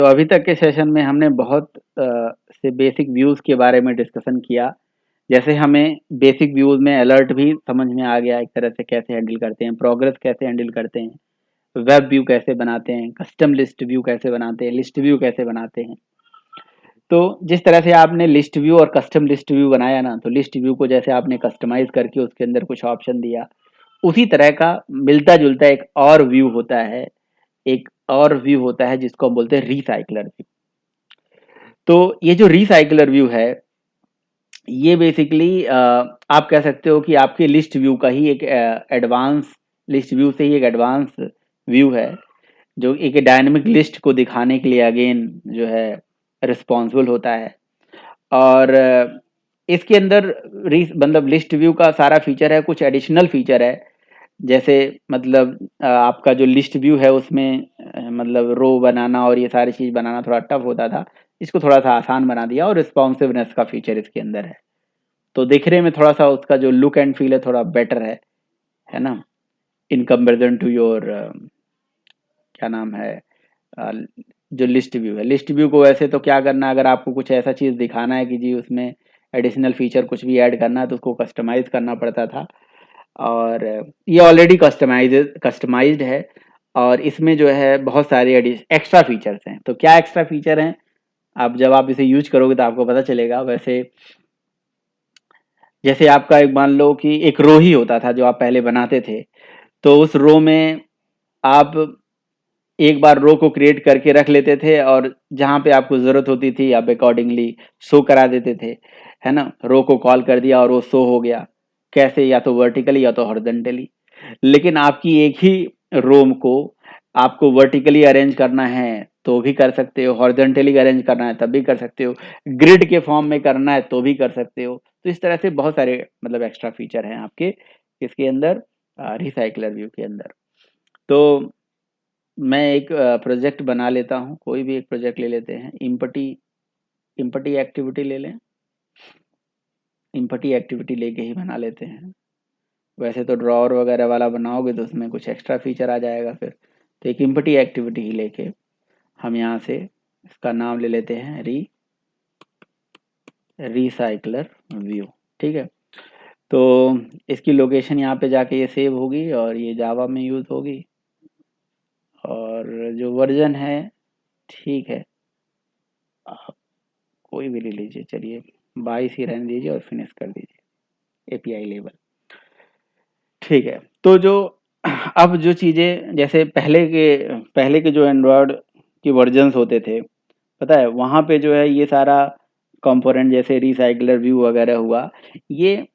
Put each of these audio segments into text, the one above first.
तो अभी तक के सेशन में हमने बहुत से बेसिक व्यूज के बारे में डिस्कशन किया। जैसे हमें बेसिक व्यूज में अलर्ट भी समझ में आ गया, एक तरह से कैसे हैंडल करते हैं, प्रोग्रेस कैसे हैंडल करते हैं, वेब व्यू कैसे बनाते हैं, कस्टम लिस्ट व्यू कैसे बनाते हैं, लिस्ट व्यू कैसे बनाते हैं। तो जिस तरह से आपने लिस्ट व्यू और कस्टम लिस्ट व्यू बनाया ना, तो लिस्ट व्यू को जैसे आपने कस्टमाइज करके उसके अंदर कुछ ऑप्शन दिया, उसी तरह का मिलता जुलता एक और व्यू होता है, एक और व्यू होता है जिसको हम बोलते हैं रिसाइकलर व्यू। तो ये जो रिसाइकलर व्यू है, ये बेसिकली आप कह सकते हो कि आपके लिस्ट व्यू का ही एक एडवांस, लिस्ट व्यू से ही एक एडवांस व्यू है, जो एक डायनेमिक लिस्ट को दिखाने के लिए अगेन जो है रिस्पॉन्सिबल होता है। और इसके अंदर मतलब लिस्ट व्यू का सारा फीचर है, कुछ एडिशनल फीचर है। जैसे मतलब आपका जो लिस्ट व्यू है उसमें मतलब रो बनाना और ये सारी चीज बनाना थोड़ा टफ होता था, इसको थोड़ा सा आसान बना दिया, और रिस्पॉन्सिवनेस का फीचर इसके अंदर है। तो दिखने में थोड़ा सा उसका जो लुक एंड फील है थोड़ा बेटर है ना, इन कंपेरिजन टू योर क्या नाम है, अ, जो लिस्ट व्यू है। लिस्ट व्यू को वैसे तो क्या करना, अगर आपको कुछ ऐसा चीज दिखाना है कि जी उसमें एडिशनल फीचर कुछ भी ऐड करना है, तो उसको कस्टमाइज करना पड़ता था। और ये ऑलरेडी कस्टमाइज्ड है, और इसमें जो है बहुत सारे एक्स्ट्रा फीचर्स हैं। तो क्या एक्स्ट्रा फीचर हैं, आप जब आप इसे यूज करोगे तो आपको पता चलेगा। वैसे जैसे आपका एक मान लो कि एक रो ही होता था जो आप पहले बनाते थे, तो उस रो में आप एक बार रो को क्रिएट करके रख लेते थे, और जहां पे आपको जरूरत होती थी आप अकॉर्डिंगली शो करा देते थे, है ना। रो को कॉल कर दिया और वो शो हो गया, कैसे, या तो वर्टिकली या तो हॉरिजॉन्टली। लेकिन आपकी एक ही रो को आपको वर्टिकली अरेंज करना है तो भी कर सकते हो, हॉरिजॉन्टली अरेंज करना है तब भी कर सकते हो, ग्रिड के फॉर्म में करना है तो भी कर सकते हो। तो इस तरह से बहुत सारे मतलब एक्स्ट्रा फीचर हैं आपके इसके अंदर, रिसाइकलर व्यू के अंदर। तो मैं एक प्रोजेक्ट बना लेता हूँ, कोई भी एक प्रोजेक्ट ले लेते हैं, इम्पटी इम्पटी एक्टिविटी ले लें। इम्पटी एक्टिविटी लेके ही बना लेते हैं। वैसे तो ड्रॉअर वगैरह वाला बनाओगे तो उसमें कुछ एक्स्ट्रा फीचर आ जाएगा फिर। तो एक इम्पटी एक्टिविटी ही लेके हम यहाँ से इसका नाम ले लेते हैं रिसाइकलर व्यू। ठीक है। तो इसकी लोकेशन यहाँ पे जाके ये सेव होगी, और ये जावा में यूज होगी, और जो वर्जन है, ठीक है, आप कोई भी ले लीजिए, चलिए 22 ही रहने दीजिए और फिनिश कर दीजिए एपीआई लेवल। ठीक है। तो जो अब जो चीज़ें जैसे पहले के जो एंड्रॉयड की वर्जन्स होते थे, पता है वहाँ पे जो है ये सारा कंपोनेंट जैसे रिसाइकलर व्यू वगैरह हुआ, ये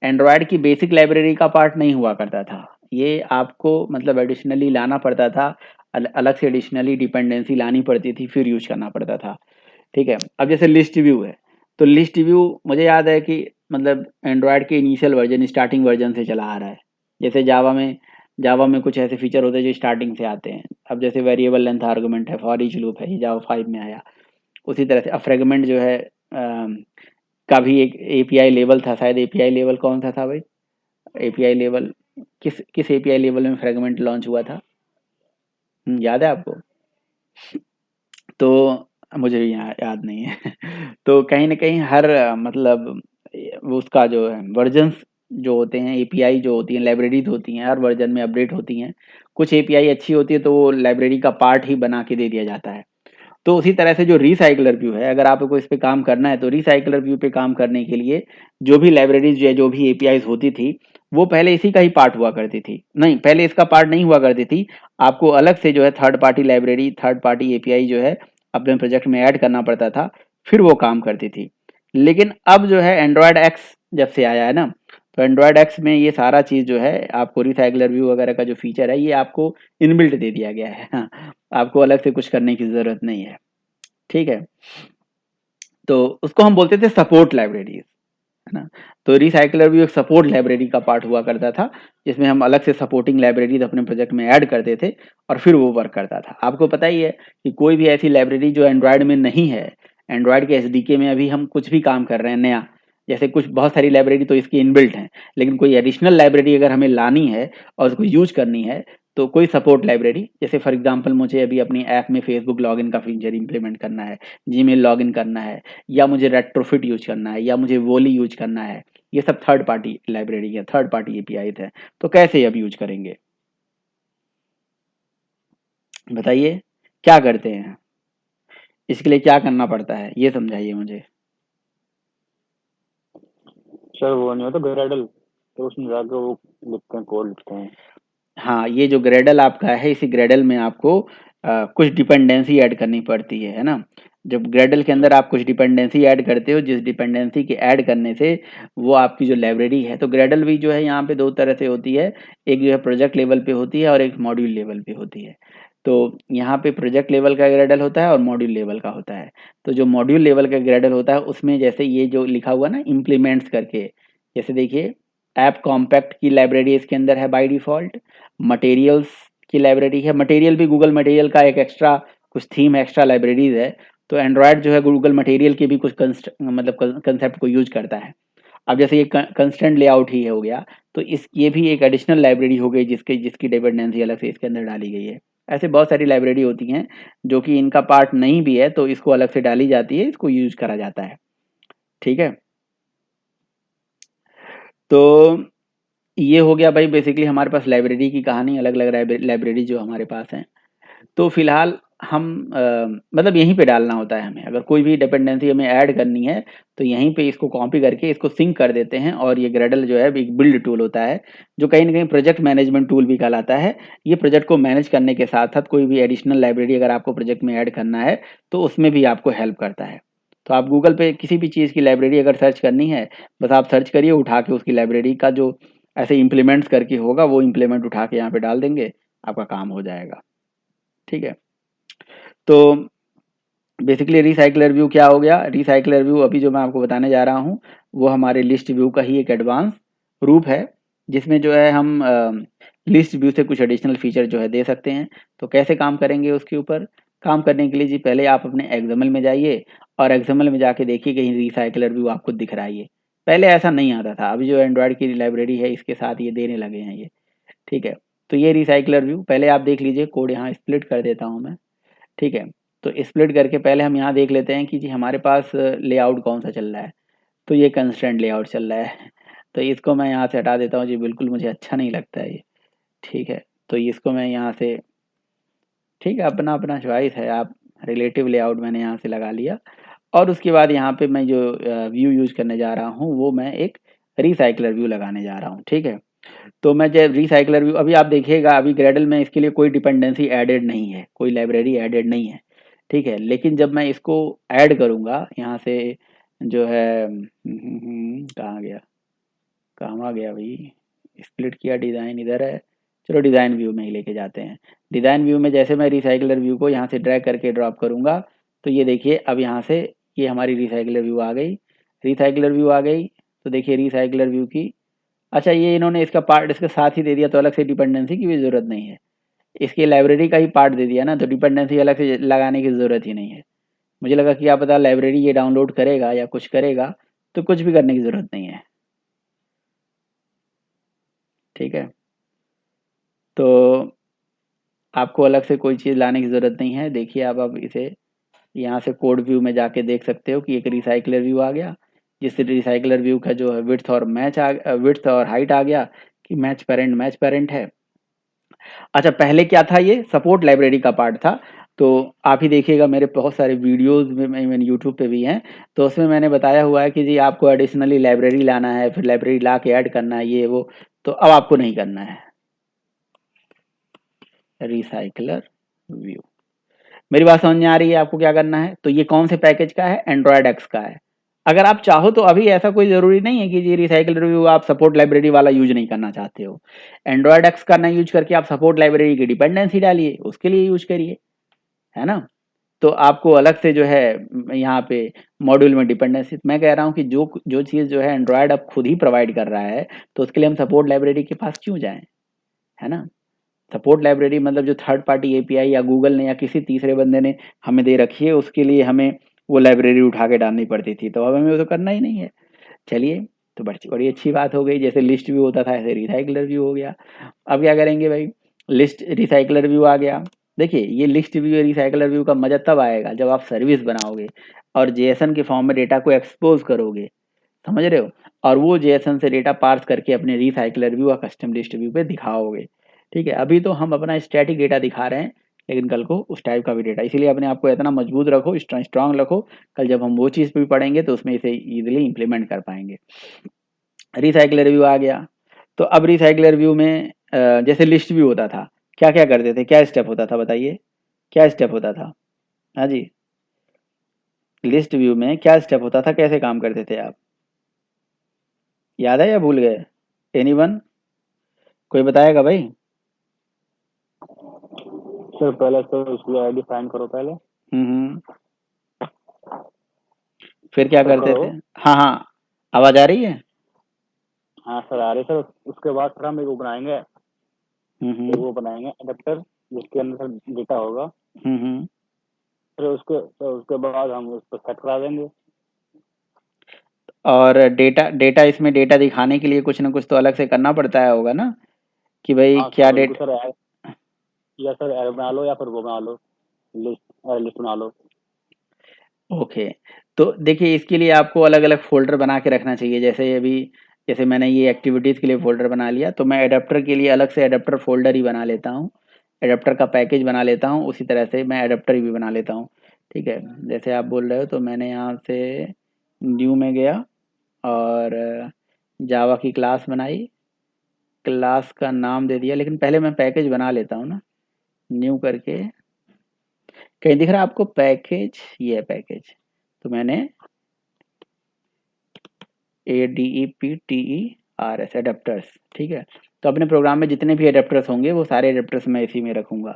एंड्रॉयड की बेसिक लाइब्रेरी का पार्ट नहीं हुआ करता था। ये आपको मतलब एडिशनली लाना पड़ता था, अलग से एडिशनली डिपेंडेंसी लानी पड़ती थी, फिर यूज करना पड़ता था। ठीक है। अब जैसे लिस्ट व्यू है, तो लिस्ट व्यू मुझे याद है कि मतलब एंड्रॉयड के इनिशियल वर्जन, स्टार्टिंग वर्जन से चला आ रहा है। जैसे जावा में कुछ ऐसे फीचर होते हैं जो स्टार्टिंग से आते हैं। अब जैसे वेरिएबल लेंथ आर्गुमेंट है, फॉर ईच लूप है, ये जावा 5 में आया। उसी तरह से अब फ्रेगमेंट जो है का भी एक एपीआई लेवल था, शायद एपीआई लेवल कौन सा था भाई, एपीआई लेवल किस किस एपीआई लेवल में फ्रेगमेंट लॉन्च हुआ था, याद है आपको? तो मुझे भी यहाँ याद नहीं है तो कहीं ना कहीं हर मतलब वो उसका जो है वर्जन्स जो होते हैं, एपीआई जो होती हैं, लाइब्रेरीज होती हैं, हर वर्जन में अपडेट होती हैं। कुछ एपीआई अच्छी होती है तो वो लाइब्रेरी का पार्ट ही बना के दे दिया जाता है। तो उसी तरह से जो रिसाइकलर व्यू है, अगर आपको इस पे काम करना है तो रिसाइकलर व्यू पे काम करने के लिए जो भी लाइब्रेरीज या जो भी एपीआई होती थी, वो पहले इसी का ही पार्ट हुआ करती थी। नहीं, पहले इसका पार्ट नहीं हुआ करती थी। आपको अलग से जो है third party library, third party API जो है अपने प्रोजेक्ट में ऐड करना पड़ता था, फिर वो काम करती थी। लेकिन अब जो है एंड्रॉयड एक्स जब से आया है ना, तो एंड्रॉयड एक्स में ये सारा चीज जो है आपको रिसाइकलर व्यू वगैरह का जो फीचर है ये आपको इनबिल्ट दे दिया गया है। हाँ, आपको अलग से कुछ करने की जरूरत नहीं है। ठीक है। तो उसको हम बोलते थे सपोर्ट लाइब्रेरीज, है ना। तो रिसाइकलर भी एक सपोर्ट लाइब्रेरी का पार्ट हुआ करता था, जिसमें हम अलग से सपोर्टिंग लाइब्रेरीज अपने प्रोजेक्ट में ऐड करते थे, और फिर वो वर्क करता था। आपको पता ही है कि कोई भी ऐसी लाइब्रेरी जो एंड्रॉयड में नहीं है, एंड्रॉयड के एसडीके में अभी हम कुछ भी काम कर रहे हैं नया, जैसे कुछ बहुत सारी लाइब्रेरी तो इसकी इनबिल्ट हैं, लेकिन कोई एडिशनल लाइब्रेरी अगर हमें लानी है और उसको यूज करनी है, तो कोई सपोर्ट लाइब्रेरी, जैसे फॉर एग्जांपल मुझे अभी अपनी ऐप में फेसबुक लॉगिन का फीचर इंप्लीमेंट करना है, जीमेल लॉगिन करना है, या मुझे रेट्रोफिट यूज करना है, या मुझे वोली यूज करना है, ये सब थर्ड पार्टी लाइब्रेरी है, थर्ड पार्टी एपीआई है। तो कैसे अब यूज करेंगे बताइए, क्या करते हैं, इसके लिए क्या करना पड़ता है, ये समझाइए मुझे। सर वो नहीं होता ग्रेडल, तो उसमें जाकर वो लिखते हैं, कोड लिखते हैं। हाँ, ये जो ग्रेडल आपका है, इसी ग्रेडल में आपको कुछ डिपेंडेंसी ऐड करनी पड़ती है ना। जब ग्रेडल के अंदर आप कुछ डिपेंडेंसी ऐड करते हो, जिस डिपेंडेंसी के ऐड करने से वो आपकी जो लाइब्रेरी है, तो ग्रेडल भी जो है यहाँ पे दो तरह से होती है, एक जो है प्रोजेक्ट लेवल पे होती है और एक मॉड्यूल लेवल पे होती है। तो यहाँ पे प्रोजेक्ट लेवल का ग्रेडल होता है और मॉड्यूल लेवल का होता है। तो जो मॉड्यूल लेवल का ग्रेडल होता है उसमें जैसे ये जो लिखा हुआ ना इम्प्लीमेंट्स करके, जैसे देखिए ऐप कॉम्पैक्ट की लाइब्रेरी इसके अंदर है बाय डिफॉल्ट, मटेरियल्स की लाइब्रेरी है, मटेरियल भी गूगल मटेरियल का एक एक्स्ट्रा कुछ थीम एक्स्ट्रा लाइब्रेरीज है। तो एंड्रॉयड जो है गूगल मटेरियल के भी कुछ मतलब कंसेप्ट को यूज करता है। अब जैसे ये कंस्टेंट लेआउट ही हो गया, तो इस ये भी एक एडिशनल लाइब्रेरी हो गई जिसके जिसकी डिपेंडेंसी अलग से इसके अंदर डाली गई है। ऐसे बहुत सारी लाइब्रेरी होती हैं जो कि इनका पार्ट नहीं भी है, तो इसको अलग से डाली जाती है, इसको यूज करा जाता है। ठीक है, तो ये हो गया भाई बेसिकली हमारे पास लाइब्रेरी की कहानी, अलग अलग लाइब्रेरी जो हमारे पास हैं। तो फिलहाल हम मतलब यहीं पे डालना होता है हमें, अगर कोई भी डिपेंडेंसी हमें ऐड करनी है तो यहीं पे इसको कॉपी करके इसको सिंक कर देते हैं, और ये ग्रेडल जो है एक बिल्ड टूल होता है, जो कहीं ना कहीं प्रोजेक्ट मैनेजमेंट टूल भी कहलाता है। ये प्रोजेक्ट को मैनेज करने के साथ साथ कोई भी एडिशनल लाइब्रेरी अगर आपको प्रोजेक्ट में ऐड करना है तो उसमें भी आपको हेल्प करता है। तो आप गूगल पे किसी भी चीज़ की लाइब्रेरी अगर सर्च करनी है, बस आप सर्च करिए, उठा के उसकी लाइब्रेरी का जो ऐसे इम्प्लीमेंट्स करके होगा वो इम्प्लीमेंट उठा के यहाँ पे डाल देंगे, आपका काम हो जाएगा। ठीक है, तो बेसिकली रिसाइकलर व्यू क्या हो गया, रिसाइकलर व्यू अभी जो मैं आपको बताने जा रहा हूँ वो हमारे लिस्ट व्यू का ही एक एडवांस रूप है, जिसमें जो है हम लिस्ट व्यू से कुछ एडिशनल फीचर जो है दे सकते हैं। तो कैसे काम करेंगे उसके ऊपर, काम करने के लिए जी पहले आप अपने एक्सएमएल में जाइए, और एक्सएमएल में जाके देखिए कहीं रिसाइकलर व्यू आपको दिख रहा है। ये पहले ऐसा नहीं आता था, अभी जो एंड्रॉयड की लाइब्रेरी है इसके साथ ये देने लगे हैं ये। ठीक है, तो ये रिसाइकलर व्यू पहले आप देख लीजिए, कोड यहाँ स्प्लिट कर देता हूँ मैं। ठीक है, तो स्प्लिट करके पहले हम यहाँ देख लेते हैं कि जी हमारे पास लेआउट कौन सा चल रहा है। तो ये कंस्ट्रेंट लेआउट चल रहा है, तो इसको मैं यहाँ से हटा देता हूँ जी, बिल्कुल मुझे अच्छा नहीं लगता है ये। ठीक है, तो इसको मैं यहाँ से, ठीक है अपना अपना चॉइस है, आप रिलेटिव लेआउट मैंने यहाँ से लगा लिया। और उसके बाद यहाँ पे मैं जो व्यू यूज करने जा रहा हूँ वो मैं एक रिसाइकलर व्यू लगाने जा रहा हूँ। ठीक है, तो मैं जब रिसाइकलर व्यू, अभी आप देखिएगा अभी ग्रेडल में इसके लिए कोई डिपेंडेंसी एडेड नहीं है, कोई लाइब्रेरी एडेड नहीं है। ठीक है, लेकिन जब मैं इसको ऐड करूँगा यहाँ से जो है कहाँ गया, कहाँ आ गया भाई, स्प्लिट किया, डिज़ाइन इधर है, चलो डिज़ाइन व्यू में ही लेके जाते हैं। डिज़ाइन व्यू में जैसे मैं रिसाइकलर व्यू को यहाँ से ड्रैग करके ड्रॉप करूँगा, तो ये देखिए अब यहाँ से ये हमारी रिसाइकलर व्यू आ गई, रिसाइकलर व्यू आ गई। तो देखिए रिसाइकलर व्यू की, अच्छा ये इन्होंने इसका पार्ट इसके साथ ही दे दिया, तो अलग से डिपेंडेंसी की भी ज़रूरत नहीं है, इसकी लाइब्रेरी का ही पार्ट दे दिया ना, तो डिपेंडेंसी अलग से लगाने की ज़रूरत ही नहीं है। मुझे लगा कि आप पता लाइब्रेरी ये डाउनलोड करेगा या कुछ करेगा, तो कुछ भी करने की ज़रूरत नहीं है। ठीक है, तो आपको अलग से कोई चीज़ लाने की ज़रूरत नहीं है। देखिए अब इसे यहाँ से कोड व्यू में जाके देख सकते हो कि एक रिसाइकलर व्यू आ गया, जिस रिसाइकलर व्यू का जो है विड्थ और हाइट आ गया कि मैच पेरेंट है। अच्छा पहले क्या था, ये सपोर्ट लाइब्रेरी का पार्ट था। तो आप ही देखिएगा मेरे बहुत सारे वीडियोस में मैंने यूट्यूब पे भी हैं, तो उसमें मैंने बताया हुआ है कि जी आपको एडिशनली लाइब्रेरी लाना है, फिर लाइब्रेरी ला के ऐड करना है ये वो, तो अब आपको नहीं करना है। रिसाइकलर व्यू, मेरी बात समझ में आ रही है आपको क्या करना है। तो ये कौन से पैकेज का है, एंड्रॉयड एक्स का है। अगर आप चाहो तो अभी ऐसा कोई ज़रूरी नहीं है कि ये रिसाइकल रिव्यू आप सपोर्ट लाइब्रेरी वाला यूज नहीं करना चाहते हो। एंड्रॉयड एक्स का ना यूज करके आप सपोर्ट लाइब्रेरी की डिपेंडेंसी डालिए, उसके लिए यूज करिए, है ना। तो आपको अलग से जो है यहाँ पे मॉड्यूल में डिपेंडेंसी, मैं कह रहा हूँ कि जो जो चीज़ जो है एंड्रॉयड अब खुद ही प्रोवाइड कर रहा है, तो उसके लिए हम सपोर्ट लाइब्रेरी के पास क्यों जाएं, है ना। सपोर्ट लाइब्रेरी मतलब जो थर्ड पार्टी एपीआई या गूगल ने या किसी तीसरे बंदे ने हमें दे रखी है, उसके लिए हमें वो लाइब्रेरी उठा के डालनी पड़ती थी, तो अब हमें वो तो करना ही नहीं है। चलिए, तो बड़ी बड़ी अच्छी बात हो गई, जैसे लिस्ट व्यू होता था ऐसे रिसाइकलर व्यू हो गया। अब क्या करेंगे भाई, लिस्ट रिसाइकलर व्यू आ गया। देखिए ये लिस्ट व्यू रिसाइकलर व्यू का मजा तब आएगा जब आप सर्विस बनाओगे और जेएसएन के फॉर्म में डेटा को एक्सपोज करोगे, समझ रहे हो, और वो जेएसएन से डेटा पार्स करके अपने रिसाइकलर व्यू और कस्टम लिस्ट व्यू पे दिखाओगे। ठीक है, अभी तो हम अपना स्टैटिक डेटा दिखा रहे हैं, लेकिन कल को उस टाइप का भी डेटा, इसीलिए अपने आप को इतना मजबूत रखो, स्ट्रांग रखो, कल जब हम वो चीज़ भी पढ़ेंगे तो उसमें इसे इजीली इंप्लीमेंट कर पाएंगे। रिसाइकलर व्यू आ गया। तो अब रिसाइकलर व्यू में जैसे लिस्ट व्यू होता था, क्या क्या करते थे, क्या स्टेप होता था बताइए, क्या स्टेप होता था? हाँ जी, लिस्ट व्यू में क्या स्टेप होता था, कैसे काम करते थे आप, याद है या भूल गए? एनीवन, कोई बताएगा भाई? सर पहले तो उसकी आईडी फाइंड करो पहले। हम्म। फिर क्या सर करते करो। थे? हाँ हाँ, आवाज आ रही है। हाँ सर आ रही सर। उसके बाद सर हम एक वो बनाएंगे, एक हम्म वो बनाएंगे अडेप्टर जिसके अंदर सर डेटा होगा। हम्म। फिर उसके बाद हम उसको सेट करा देंगे। और डेटा डेटा इसमें डेटा दिखाने के लिए कुछ ना कुछ तो अलग से करना पड़ता है होगा ना, कि भाई हाँ क्या सर बिल्कुल डेट। सर, या सर एरो बना लो या फिर वो बना लो, लिस्ट लिस्ट बना लो। ओके, तो देखिए इसके लिए आपको अलग अलग फोल्डर बना के रखना चाहिए, जैसे अभी जैसे मैंने ये एक्टिविटीज़ के लिए फोल्डर बना लिया, तो मैं एडाप्टर के लिए अलग से एडाप्टर फोल्डर ही बना लेता हूँ, एडाप्टर का पैकेज बना लेता हूँ, उसी तरह से मैं एडाप्टर भी बना लेता हूँ। ठीक है, जैसे आप बोल रहे हो तो मैंने यहाँ से न्यू में गया और जावा की क्लास बनाई, क्लास का नाम दे दिया, लेकिन पहले मैं पैकेज बना लेता हूँ ना, न्यू करके। कहीं दिख रहा है आपको पैकेज? ये है पैकेज, तो मैंने ADEPTERS एडेप्टर्स, ठीक है। तो अपने प्रोग्राम में जितने भी एडेप्टर्स होंगे वो सारे एडेप्टर्स मैं इसी में रखूंगा।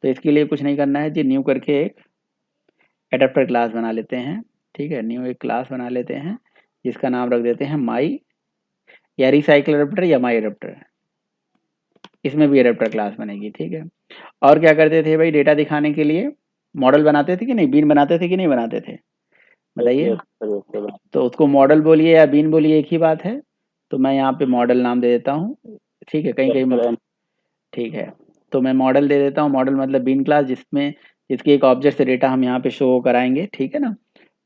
तो इसके लिए कुछ नहीं करना है जी, न्यू करके एक एडेप्टर क्लास बना लेते हैं। ठीक है, न्यू एक क्लास बना लेते हैं जिसका नाम रख देते हैं माई, या रिसाइकल एडेप्टर या माई एडेप्टर, इसमें भी एडेप्टर क्लास बनेगी। ठीक है, और क्या करते थे भाई, डेटा दिखाने के लिए मॉडल बनाते थे कि नहीं, बीन बनाते थे कि नहीं बनाते थे, बताइए? Yes sir, yes sir. तो उसको मॉडल बोलिए या बीन बोलिए, एक ही बात है। तो मैं यहाँ पे मॉडल नाम दे देता हूँ, ठीक है, कहीं यस कहीं, सर। ठीक है। तो मैं मॉडल दे देता हूँ, मॉडल मतलब बीन क्लास, जिसमें जिसकी एक ऑब्जेक्ट से डेटा हम यहाँ पे शो कराएंगे, ठीक है ना।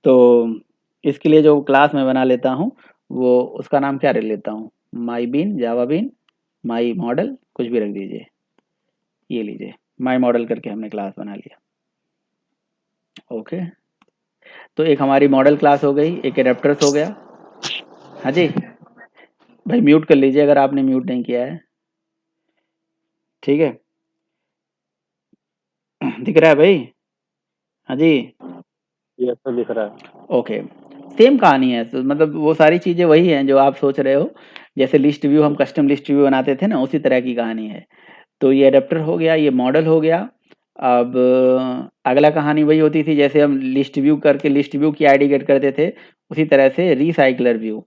तो इसके लिए जो क्लास मैं बना लेता हूँ वो उसका नाम क्या रख लेता हूँ, my bean, Java bean, my model, कुछ भी रख दीजिए, ये लीजिए माई मॉडल करके हमने क्लास बना लिया। ओके, तो एक हमारी मॉडल क्लास हो गई, एक एडेप्टर्स हो गया। हाँ जी, भाई म्यूट कर लीजिए अगर आपने म्यूट नहीं किया है, ठीक है। दिख रहा है भाई? हाँ जी, यस सर दिख रहा है। ओके। सेम कहानी है, तो मतलब वो सारी चीज़ें वही हैं जो आप सोच रहे हो, जैसे लिस्ट व्यू हम कस्टम लिस्ट व्यू बनाते थे ना, उसी तरह की कहानी है। तो ये एडेप्टर हो गया, ये मॉडल हो गया। अब अगला कहानी वही होती थी, जैसे हम लिस्ट व्यू करके लिस्ट व्यू की आईडी गेट करते थे, उसी तरह से रिसाइकलर व्यू,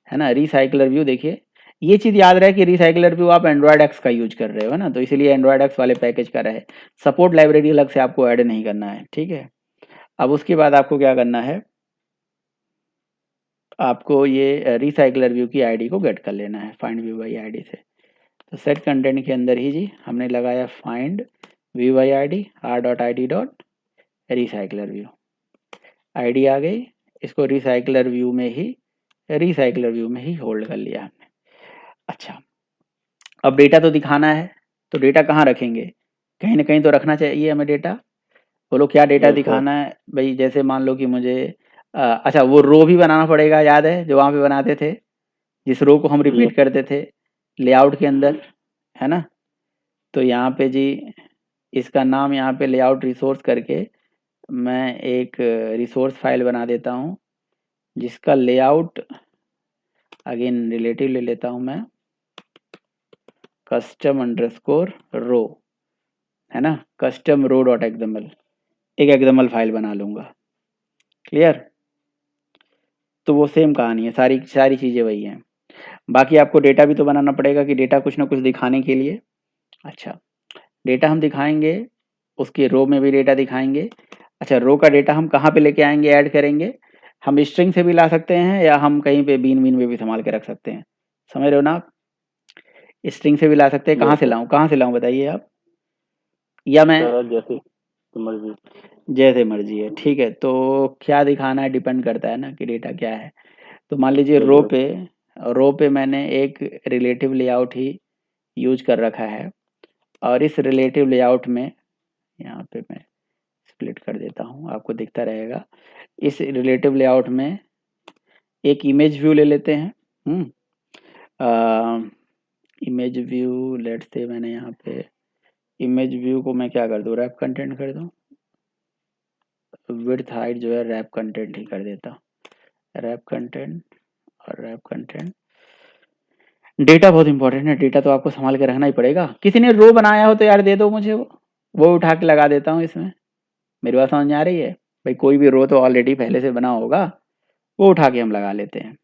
है ना, रिसाइकलर व्यू। देखिए ये चीज़ याद रहे कि रिसाइकलर व्यू आप एंड्रॉयड एक्स का यूज कर रहे हो, है ना, तो इसीलिए एंड्रॉयड एक्स वाले पैकेज का रहे, सपोर्ट लाइब्रेरी अलग से आपको ऐड नहीं करना है, ठीक है। अब उसके बाद आपको क्या करना है, आपको ये रिसाइकलर व्यू की आईडी को गेट कर लेना है फाइंड व्यू बाई आईडी से। तो सेट कंटेंट के अंदर ही जी हमने लगाया find view by ID R dot I D dot recycler view, ID आ गई, इसको रिसाइकलर व्यू में ही होल्ड कर लिया हमने। अच्छा, अब डेटा तो दिखाना है, तो डेटा कहाँ रखेंगे, कहीं ना कहीं तो रखना चाहिए हमें डेटा। बोलो क्या डेटा यस सर। दिखाना है भाई, जैसे मान लो कि मुझे अच्छा वो रो भी बनाना पड़ेगा, याद है जो वहाँ पे बनाते थे, जिस रो को हम यस रिपीट करते थे लेआउट के अंदर, है ना। तो यहाँ पे जी इसका नाम यहाँ पे लेआउट रिसोर्स करके मैं एक रिसोर्स फाइल बना देता हूँ, जिसका लेआउट अगेन रिलेटिव ले लेता हूँ मैं, कस्टम अंडरस्कोर रो, है ना, कस्टम रो डॉट एक्सएमएल, एक एक्सएमएल फाइल बना लूंगा। क्लियर? तो वो सेम कहानी है, सारी सारी चीज़ें वही हैं। बाकी आपको डेटा भी तो बनाना पड़ेगा कि डेटा कुछ ना कुछ दिखाने के लिए। अच्छा, डेटा हम दिखाएंगे, उसके रो में भी डेटा दिखाएंगे। अच्छा, रो का डेटा हम कहाँ पे लेके आएंगे, ऐड करेंगे, हम स्ट्रिंग से भी ला सकते हैं या हम कहीं पे बीन बीन में भी संभाल के रख सकते हैं, समझ रहे हो ना आप? स्ट्रिंग से भी ला सकते हैं। कहाँ से जैसे लाऊं, कहाँ से लाऊं बताइए आप, या मैं सर जैसे तो मर्जी। जैसे मर्जी है, ठीक है। तो क्या दिखाना है डिपेंड करता है ना कि डेटा क्या है। तो मान लीजिए जैसे रो पे मैंने एक रिलेटिव लेआउट ही यूज कर रखा है, और इस रिलेटिव लेआउट में यहाँ पे मैं स्प्लिट कर देता हूँ, आपको दिखता रहेगा। इस रिलेटिव लेआउट में एक इमेज व्यू ले लेते हैं। इमेज व्यू लेट्स से मैंने यहाँ पे इमेज व्यू को मैं क्या कर दूँ, रैप कंटेंट कर दूँ। विड्थ हाइट जो है रैप कंटेंट ही कर देता हूँ, रैप कंटेंट और रैप कंटेंट। डेटा बहुत इंपॉर्टेंट है, डेटा तो आपको संभाल के रखना ही पड़ेगा। किसी ने रो बनाया हो तो यार दे दो मुझे, वो उठा के लगा देता हूँ इसमें। मेरी बात समझ में आ रही है भाई, कोई भी रो तो ऑलरेडी पहले से बना होगा, वो उठा के हम लगा लेते हैं।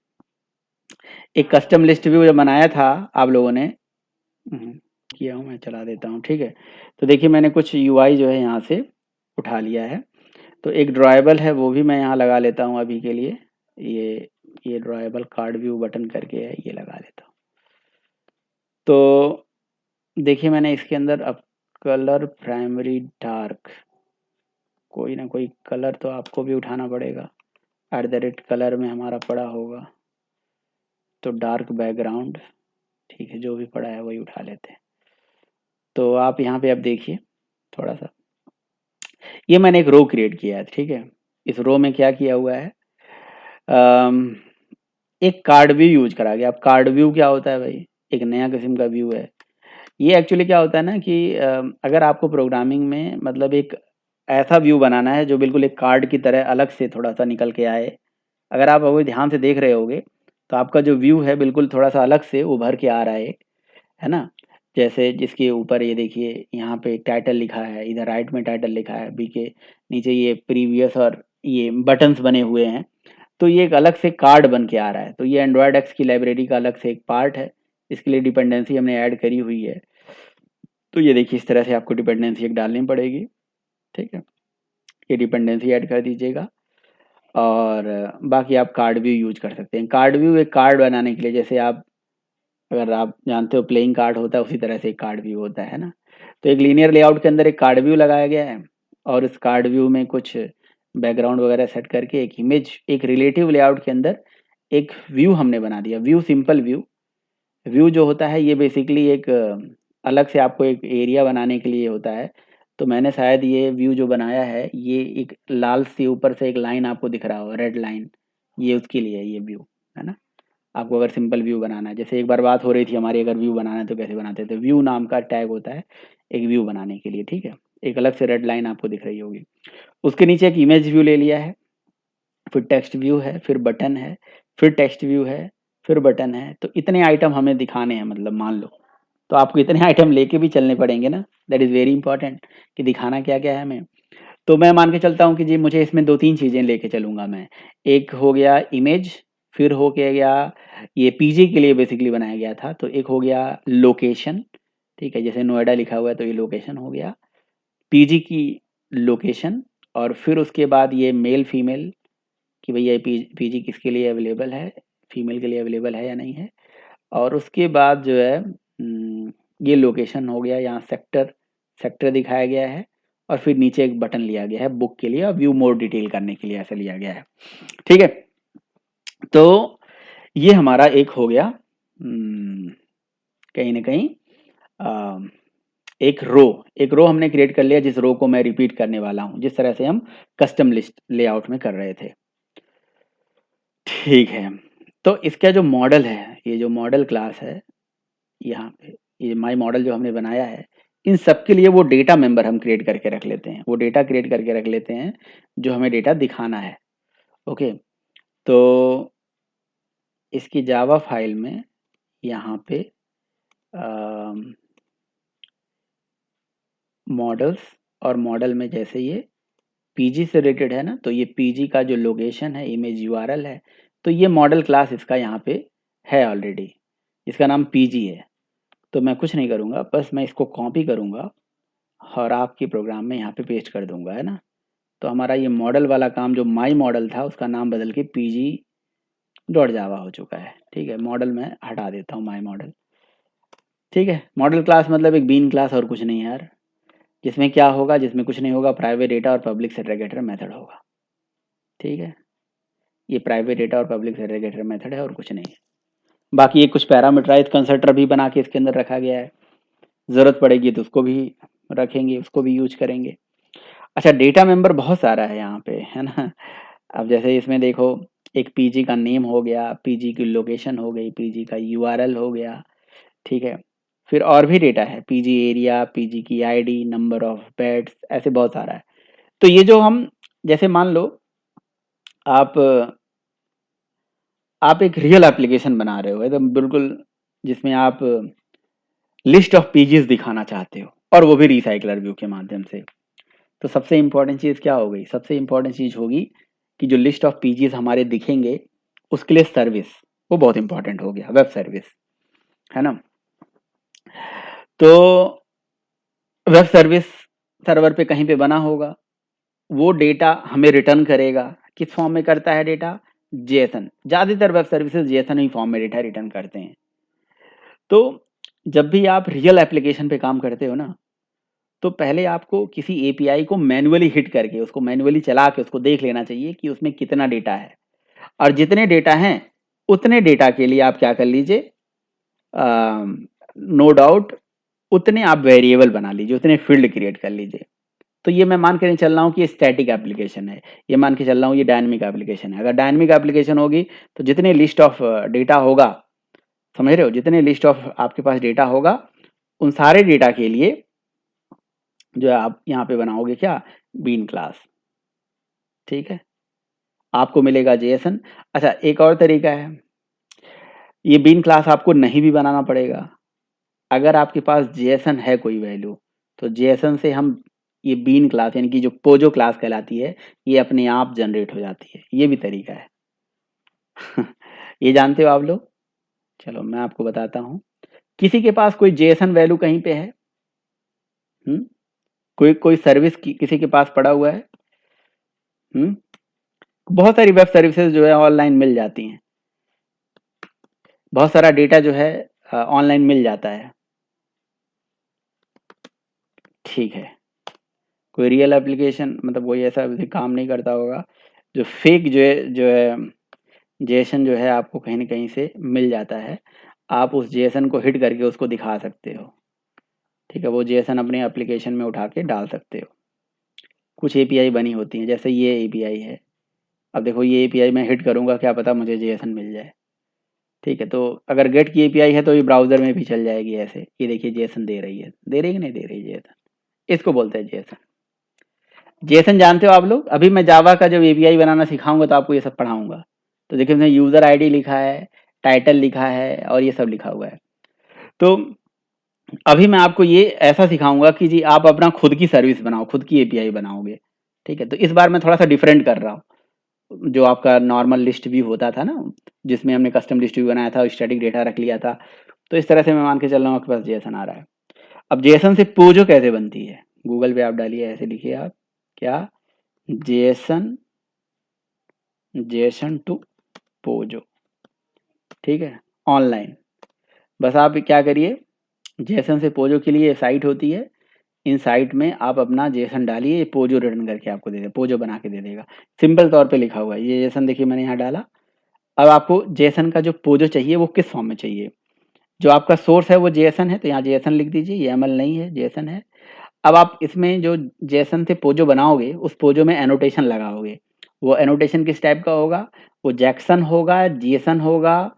एक कस्टम लिस्ट व्यू जब बनाया था आप लोगों ने, किया हूँ मैं, चला देता हूँ, ठीक है। तो देखिए मैंने कुछ यूआई जो है यहाँ से उठा लिया है। तो एक ड्रॉएबल है, वो भी मैं यहाँ लगा लेता हूँ अभी के लिए। ये ड्रॉएबल कार्ड व्यू बटन करके है, ये लगा लेता हूँ। तो देखिए मैंने इसके अंदर अब कलर प्राइमरी डार्क, कोई ना कोई कलर तो आपको भी उठाना पड़ेगा। @ कलर में हमारा पड़ा होगा, तो डार्क बैकग्राउंड, ठीक है, जो भी पड़ा है वही उठा लेते हैं। तो आप यहाँ पे अब देखिए थोड़ा सा, ये मैंने एक रो क्रिएट किया है, ठीक है। इस रो में क्या किया हुआ है, अम, एक कार्ड व्यू यूज करा गया। अब कार्ड व्यू क्या होता है भाई, एक नया किस्म का व्यू है। ये एक्चुअली क्या होता है ना कि अगर आपको प्रोग्रामिंग में मतलब एक ऐसा व्यू बनाना है जो बिल्कुल एक कार्ड की तरह अलग से थोड़ा सा निकल के आए, अगर आप अभी ध्यान से देख रहे होगे तो आपका जो व्यू है बिल्कुल थोड़ा सा अलग से उभर के आ रहा है ना। जैसे जिसके ऊपर ये देखिए यहाँ पे टाइटल लिखा है, इधर राइट में टाइटल लिखा है, बी के नीचे ये प्रीवियस और ये बटन्स बने हुए हैं। तो ये एक अलग से कार्ड बन के आ रहा है। तो ये एंड्रॉयड एक्स की लाइब्रेरी का अलग से एक पार्ट है, इसके लिए डिपेंडेंसी हमने ऐड करी हुई है। तो ये देखिए इस तरह से आपको डिपेंडेंसी एक डालनी पड़ेगी, ठीक है। ये डिपेंडेंसी ऐड कर दीजिएगा, और बाकी आप कार्ड व्यू यूज कर सकते हैं। कार्ड व्यू एक कार्ड बनाने के लिए, जैसे आप अगर आप जानते हो प्लेइंग कार्ड होता है, उसी तरह से एक कार्ड व्यू होता है ना। तो एक लीनियर लेआउट के अंदर एक कार्ड व्यू लगाया गया है, और इस कार्ड व्यू में कुछ बैकग्राउंड वगैरह सेट करके एक इमेज, एक रिलेटिव लेआउट के अंदर एक व्यू हमने बना दिया। व्यू सिंपल व्यू, व्यू जो होता है ये बेसिकली एक अलग से आपको एक एरिया बनाने के लिए होता है। तो मैंने शायद ये व्यू जो बनाया है, ये एक लाल सी ऊपर से एक लाइन आपको दिख रहा हो, रेड लाइन, ये उसके लिए है ये व्यू, है ना। आपको अगर सिंपल व्यू बनाना है, जैसे एक बार बात हो रही थी हमारी, अगर व्यू बनाना है तो कैसे बनाते थे, व्यू नाम का टैग होता है एक व्यू बनाने के लिए, ठीक है। एक अलग से रेड लाइन आपको दिख रही होगी। उसके नीचे एक इमेज व्यू ले लिया है, फिर टेक्स्ट व्यू है, फिर बटन है, फिर टेक्स्ट व्यू है, फिर बटन है। तो इतने आइटम हमें दिखाने हैं, मतलब मान लो, तो आपको इतने आइटम लेके भी चलने पड़ेंगे ना, दैट इज़ वेरी इंपॉर्टेंट कि दिखाना क्या क्या है हमें। तो मैं मान के चलता हूँ कि जी मुझे इसमें 2-3 चीज़ें लेके चलूँगा मैं। एक हो गया इमेज, फिर हो के गया, ये पीजी के लिए बेसिकली बनाया गया था, तो एक हो गया लोकेशन, ठीक है, जैसे नोएडा लिखा हुआ है तो ये लोकेशन हो गया, पीजी की लोकेशन। और फिर उसके बाद ये मेल फीमेल, कि भैया ये पीजी किसके लिए अवेलेबल है, फीमेल के लिए अवेलेबल है या नहीं है। और उसके बाद जो है ये लोकेशन हो गया, यहाँ सेक्टर, सेक्टर दिखाया गया है। और फिर नीचे एक बटन लिया गया है बुक के लिए और व्यू मोर डिटेल करने के लिए, ऐसा लिया गया है, ठीक है। तो ये हमारा एक हो गया कहीं ना कहीं अ, एक रो हमने क्रिएट कर लिया, जिस रो को मैं रिपीट करने वाला हूँ, जिस तरह से हम कस्टम लिस्ट लेआउट में कर रहे थे, ठीक है। तो इसका जो मॉडल है, ये जो मॉडल क्लास है यहाँ पे, ये माई मॉडल जो हमने बनाया है, इन सब के लिए वो डेटा मेंबर हम क्रिएट करके रख लेते हैं, वो डेटा क्रिएट करके रख लेते हैं जो हमें डेटा दिखाना है। ओके, तो इसकी जावा फाइल में यहाँ पे मॉडल्स, और मॉडल में जैसे ये पीजी से रिलेटेड है ना, तो ये पीजी का जो लोकेशन है, इमेज यूआरएल है, तो ये मॉडल क्लास इसका यहाँ पे है ऑलरेडी, इसका नाम पीजी है। तो मैं कुछ नहीं करूँगा, बस मैं इसको कॉपी करूँगा और आपके प्रोग्राम में यहाँ पे पेस्ट कर दूंगा, है ना। तो हमारा ये मॉडल वाला काम, जो माई मॉडल था, उसका नाम बदल के पीजी डॉट जावा हो चुका है, ठीक है। मॉडल में हटा देता हूँ माई मॉडल, ठीक है। मॉडल क्लास मतलब एक बीन क्लास और कुछ नहीं यार, जिसमें क्या होगा, जिसमें कुछ नहीं होगा, प्राइवेट डेटा और पब्लिक सेग्रीगेटर मेथड होगा। ठीक है, ये प्राइवेट डेटा और पब्लिक सेग्रीगेटर मेथड है और कुछ नहीं है। बाकी ये कुछ पैरामीटराइज कंस्ट्रक्टर भी बना के इसके अंदर रखा गया है, जरूरत पड़ेगी तो उसको भी रखेंगे, उसको भी यूज करेंगे। अच्छा, डेटा मेंबर बहुत सारा है यहाँ पे, है ना। अब जैसे इसमें देखो, एक पीजी का नेम हो गया, पीजी की लोकेशन हो गई, पीजी का यूआरएल हो गया। ठीक है, फिर और भी डेटा है, पीजी एरिया, पीजी की आईडी, नंबर ऑफ बेड्स, ऐसे बहुत सारा है। तो ये जो हम, जैसे मान लो आप एक रियल एप्लीकेशन बना रहे हो एकदम बिल्कुल, जिसमें आप लिस्ट ऑफ पीजीज दिखाना चाहते हो, और वो भी रिसाइकलर व्यू के माध्यम से। तो सबसे इंपॉर्टेंट चीज क्या हो गई, सबसे इंपॉर्टेंट चीज होगी कि जो लिस्ट ऑफ पीजीज हमारे दिखेंगे, उसके लिए सर्विस, वो बहुत इंपॉर्टेंट हो गया, वेब सर्विस, है ना। तो वेब सर्विस सर्वर पे कहीं पे बना होगा, वो डेटा हमें रिटर्न करेगा। किस फॉर्म में करता है डेटा, जेएसएन। ज्यादातर वेब सर्विसेज जेएसएन ही फॉर्म में डेटा रिटर्न करते हैं। तो जब भी आप रियल एप्लीकेशन पे काम करते हो ना, तो पहले आपको किसी एपीआई को मैन्युअली हिट करके, उसको मैन्युअली चला के उसको देख लेना चाहिए कि उसमें कितना डेटा है, और जितने डेटा हैं उतने डेटा के लिए आप क्या कर लीजिए, नो डाउट उतने आप वेरिएबल बना लीजिए, उतने फील्ड क्रिएट कर लीजिए। तो ये मैं मान के नहीं चल रहा हूँ कि ये स्टैटिक एप्लीकेशन है, ये मान के चल रहा हूँ ये डायनेमिक एप्लीकेशन है। अगर डायनेमिक एप्लीकेशन होगी तो जितने लिस्ट ऑफ डेटा होगा, समझ रहे हो, जितने लिस्ट ऑफ आपके पास डेटा होगा, उन सारे डेटा के लिए जो है आप यहाँ पे बनाओगे क्या, बीन क्लास। ठीक है, आपको मिलेगा जेएसएन। अच्छा, एक और तरीका है, ये बीन क्लास आपको नहीं भी बनाना पड़ेगा। अगर आपके पास जेएसएन है कोई वैल्यू, तो जेएसएन से हम ये बीन क्लास, यानी कि जो पोजो क्लास कहलाती है, ये अपने आप जनरेट हो जाती है। ये भी तरीका है। ये जानते हो आप लोग। चलो मैं आपको बताता हूँ। किसी के पास कोई जेएसएन वैल्यू कहीं पे है, कोई कोई सर्विस किसी के पास पड़ा हुआ है। बहुत सारी वेब सर्विसेज जो है ऑनलाइन मिल जाती हैं, बहुत सारा डेटा जो है ऑनलाइन मिल जाता है। ठीक है, कोई रियल एप्लीकेशन मतलब कोई ऐसा काम नहीं करता होगा, जो फेक जो है जेसन जो है आपको कहीं ना कहीं से मिल जाता है। आप उस जेसन को हिट करके उसको दिखा सकते हो। ठीक है, वो जेसन अपने एप्लीकेशन में उठा के डाल सकते हो। कुछ एपीआई बनी होती हैं, जैसे ये एपीआई है। अब देखो ये एपीआई मैं हिट करूंगा, क्या पता मुझे जेसन मिल जाए। ठीक है, तो अगर गेट की एपीआई है तो ये ब्राउजर में भी चल जाएगी ऐसे। ये देखिए जेसन दे रही है, दे रही है कि नहीं दे रही जेसन, इसको बोलते हैं जेसन। जेसन जानते हो आप लोग। अभी मैं जावा का जब एपीआई बनाना सिखाऊंगा तो आपको ये सब पढ़ाऊंगा। तो देखिए इसमें यूजर आईडी लिखा है, टाइटल लिखा है, और ये सब लिखा हुआ है। तो अभी मैं आपको ये ऐसा सिखाऊंगा कि जी आप अपना खुद की सर्विस बनाओ, खुद की एपीआई बनाओगे। ठीक है, तो इस बार मैं थोड़ा सा डिफरेंट कर रहा हूँ। जो आपका नॉर्मल लिस्ट भी होता था ना, जिसमें हमने कस्टम लिस्ट भी बनाया था, स्टैटिक डेटा रख लिया था, तो इस तरह से मैं मान के चल रहा हूँ आपके पास जेसन आ रहा है। अब जेसन से पोजो कैसे बनती है, गूगल पे आप डालिए, ऐसे लिखिए आप क्या, जेसन, जेसन टू पोजो। ठीक है, ऑनलाइन। बस आप क्या करिए, जेसन से पोजो के लिए साइट होती है, इन साइट में आप अपना जेसन डालिए, पोजो रिटर्न करके आपको दे देगा, पोजो बना के दे देगा। सिंपल तौर पे लिखा हुआ है ये जेसन, देखिए मैंने यहाँ डाला। अब आपको जेसन का जो पोजो चाहिए वो किस फॉर्म में चाहिए, जो आपका सोर्स है वो जेसन है, तो यहाँ जेसन लिख दीजिए, ये एमएल नहीं है, जेसन है। अब आप इसमें जो जेसन से पोजो बनाओगे, उस पोजो में एनोटेशन लगाओगे। वो एनोटेशन किस टाइप का होगा, वो जैक्सन होगा, जेसन होगा,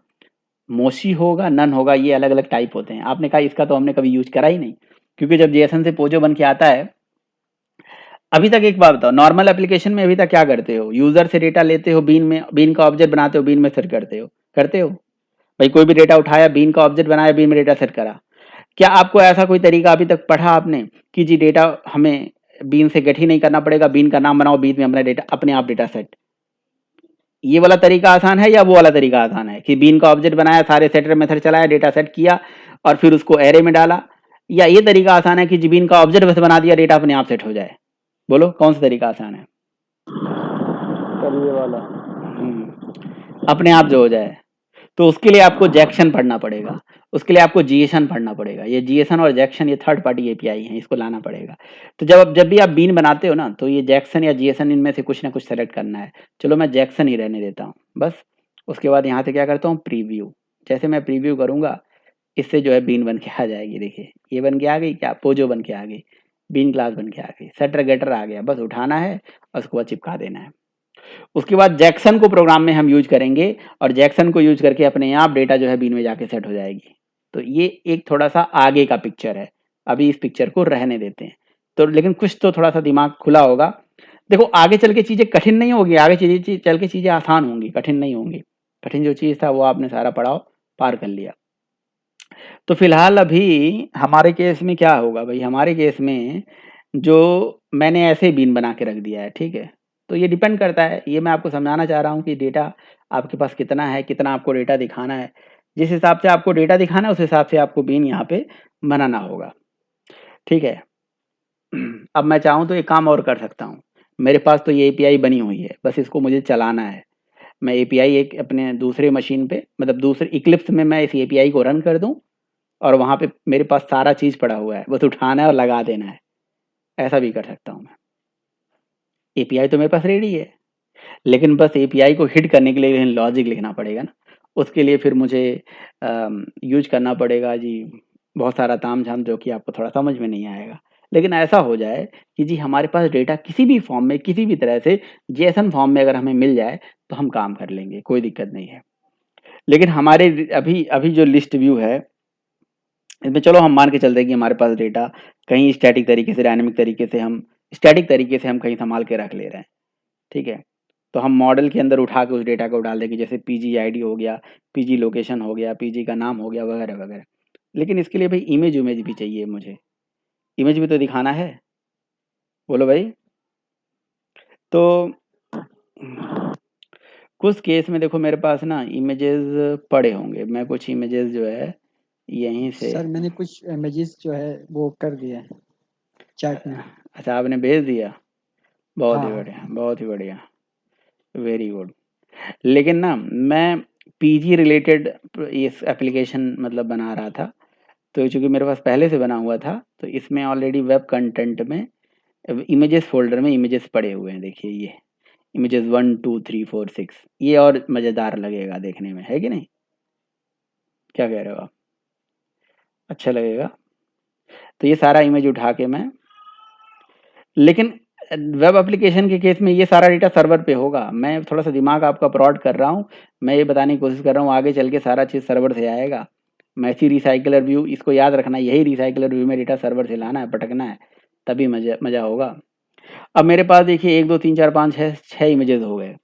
मोशी होगा, नन होगा, ये अलग अलग टाइप होते हैं। आपने कहा इसका तो हमने कभी यूज करा ही नहीं, क्योंकि जब जेसन से पोजो बन के आता है, अभी तक एक बात बताओ, नॉर्मल एप्लीकेशन में अभी तक क्या करते हो, यूजर से डेटा लेते हो, बीन में, बीन का ऑब्जेक्ट बनाते हो, बीन में सेट करते हो भाई। कोई भी डेटा उठाया, बीन का ऑब्जेक्ट बनाया, बीन में डेटा सेट करा। क्या आपको ऐसा कोई तरीका अभी तक पढ़ा आपने कि जी डेटा हमें बीन से गेट ही नहीं करना पड़ेगा, बीन का नाम बनाओ, बीन में अपना डेटा अपने आप डेटा सेट। ये वाला तरीका आसान है या वो वाला तरीका आसान है कि बीन का ऑब्जेक्ट बनाया, सारे सेटर मेथड चलाया, डेटा सेट किया और फिर उसको एरे में डाला, या ये तरीका आसान है कि जी बीन का ऑब्जेक्ट बस बना दिया, डेटा अपने आप सेट हो जाए। बोलो कौन सा तरीका आसान है। सर ये वाला। अपने आप जो हो जाए। तो उसके लिए आपको जैक्सन पढ़ना पड़ेगा, उसके लिए आपको जीएसएन पढ़ना पड़ेगा। ये जीएसएन और जैक्सन ये थर्ड पार्टी एपीआई हैं, इसको लाना पड़ेगा। तो जब भी आप बीन बनाते हो ना, तो ये जैक्सन या जीएसएन इनमें से कुछ ना कुछ सेलेक्ट करना है। चलो मैं जैक्सन ही रहने देता हूँ बस। उसके बाद यहाँ से क्या करता हूँ, प्रीव्यू। जैसे मैं प्रीव्यू करूँगा, इससे जो है बीन बन के आ जाएगी। देखिए ये बन के आ गई, क्या पोजो बन के आ गई, बीन क्लास बन के आ गई, सेटर गेटर आ गया। बस उठाना है और उसको बाद चिपका देना है। उसके बाद जैक्सन को प्रोग्राम में हम यूज करेंगे और जैक्सन को यूज करके अपने आप डेटा जो है बीन में जाके सेट हो जाएगी। तो ये एक थोड़ा सा आगे का पिक्चर है, अभी इस पिक्चर को रहने देते हैं। तो लेकिन कुछ तो थोड़ा सा दिमाग खुला होगा। देखो आगे चल के चीजें कठिन नहीं होगी, आगे चल के चीजें आसान होंगी, कठिन नहीं होंगी। कठिन जो चीज था वो आपने सारा पड़ाव पार कर लिया। तो फिलहाल अभी हमारे केस में क्या होगा भाई, हमारे केस में जो मैंने ऐसे बीन बना के रख दिया है, ठीक है। तो ये डिपेंड करता है, ये मैं आपको समझाना चाह रहा हूँ कि डेटा आपके पास कितना है, कितना आपको डेटा दिखाना है। जिस हिसाब से आपको डेटा दिखाना है उस हिसाब से आपको बीन यहाँ पे बनाना होगा, ठीक है। अब मैं चाहूँ तो एक काम और कर सकता हूँ। मेरे पास तो ये एपीआई बनी हुई है, बस इसको मुझे चलाना है। मैं एपीआई एक अपने दूसरे मशीन पे, मतलब दूसरे इक्लिप्स में मैं इस एपीआई को रन कर दूं और वहां पे मेरे पास सारा चीज पड़ा हुआ है, बस उठाना है और लगा देना है। ऐसा भी कर सकता हूँ मैं। एपीआई तो मेरे पास रेडी है, लेकिन बस एपीआई को हिट करने के लिए लॉजिक लिखना पड़ेगा ना। उसके लिए फिर मुझे यूज करना पड़ेगा जी बहुत सारा ताम झाम, जो कि आपको थोड़ा समझ में नहीं आएगा। लेकिन ऐसा हो जाए कि जी हमारे पास डेटा किसी भी फॉर्म में, किसी भी तरह से जेसन फॉर्म में अगर हमें मिल जाए तो हम काम कर लेंगे, कोई दिक्कत नहीं है। लेकिन हमारे अभी अभी जो लिस्ट व्यू है, इसमें चलो हम मान के चलते हैं कि हमारे पास डेटा कहीं स्टैटिक तरीके से, डायनेमिक तरीके से, हम स्टैटिक तरीके से हम कहीं संभाल के रख ले रहे हैं, ठीक है। तो हम मॉडल के अंदर उठा के उस डेटा को डाल देंगे, जैसे पीजी आईडी हो गया, पीजी लोकेशन हो गया, पीजी का नाम हो गया, वगैरह वगैरह। लेकिन इसके लिए भाई इमेज उमेज भी चाहिए मुझे, इमेज भी तो दिखाना है। बोलो भाई। तो कुछ केस में देखो मेरे पास ना इमेजेस पड़े होंगे, मैं कुछ इमेजेस जो है यहीं से। सर मैंने कुछ इमेजेस जो है वो कर दिए हैं चैट में। अच्छा आपने भेज दिया, बहुत ही हाँ बढ़िया, बहुत ही बढ़िया, वेरी गुड। लेकिन ना मैं पीजी रिलेटेड इस एप्लीकेशन मतलब बना रहा था, तो चूंकि मेरे पास पहले से बना हुआ था, तो इसमें ऑलरेडी वेब कंटेंट में इमेजेस फोल्डर में इमेजेस पड़े हुए हैं। देखिए ये इमेजेस 1 2 3 4 6, ये और मज़ेदार लगेगा देखने में, है कि नहीं? क्या कह रहे हो आप? अच्छा लगेगा। तो ये सारा इमेज उठा के मैं, लेकिन वेब एप्लीकेशन के केस में ये सारा डेटा सर्वर पे होगा। मैं थोड़ा सा दिमाग आपका प्रॉड कर रहा हूँ, मैं ये बताने की कोशिश कर रहा हूँ आगे चल के सारा चीज़ सर्वर से आएगा। मैसी रिसाइकलर व्यू, इसको याद रखना, यही रिसाइकलर व्यू में डेटा सर्वर से लाना है, पटकना है, तभी मजा मजा होगा। अब मेरे पास देखिए 1 2 3 4 5 6 इमेजेस हो गए।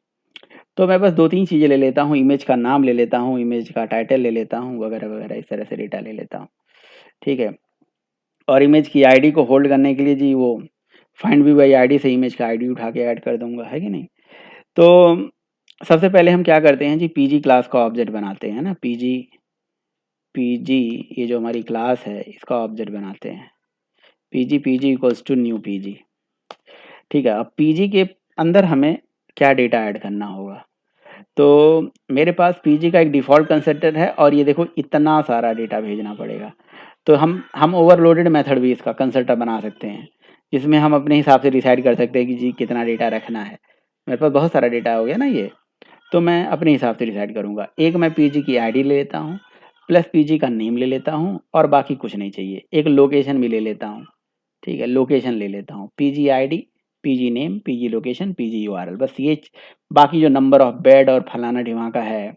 तो मैं बस 2 3 चीज़ें ले लेता हूँ, इमेज का नाम ले लेता हूँ, इमेज का टाइटल ले लेता हूँ, वगैरह वगैरह, इस तरह से डेटा ले लेता हूँ, ठीक है। और इमेज की आईडी को होल्ड करने के लिए जी वो फाइंड व्यू बाई आईडी से इमेज का आईडी उठा के ऐड कर दूंगा, है कि नहीं? तो सबसे पहले हम क्या करते हैं जी, पीजी क्लास का ऑब्जेक्ट बनाते हैं ना, पीजी पीजी ये जो हमारी क्लास है इसका ऑब्जेक्ट बनाते हैं। PG PG equals to new PG, ठीक है। अब पीजी के अंदर हमें क्या डेटा ऐड करना होगा, तो मेरे पास पीजी का एक डिफ़ॉल्ट कंस्ट्रक्टर है और ये देखो इतना सारा डेटा भेजना पड़ेगा। तो हम ओवरलोडेड मेथड भी इसका कंस्ट्रक्टर बना सकते हैं, जिसमें हम अपने हिसाब से डिसाइड कर सकते हैं कि जी कितना डेटा रखना है। मेरे पास बहुत सारा डेटा हो गया ना ये, तो मैं अपने हिसाब से डिसाइड करूँगा। एक मैं पीजी की आईडी ले लेता हूँ, प्लस पीजी का नेम ले लेता हूँ और बाकी कुछ नहीं चाहिए। एक लोकेशन भी ले लेता हूँ, ठीक है, लोकेशन ले लेता हूँ, PG ID, PG name, PG location, PG URL, बस ये बाकी जो नंबर ऑफ बेड और फलाना ढिमाका है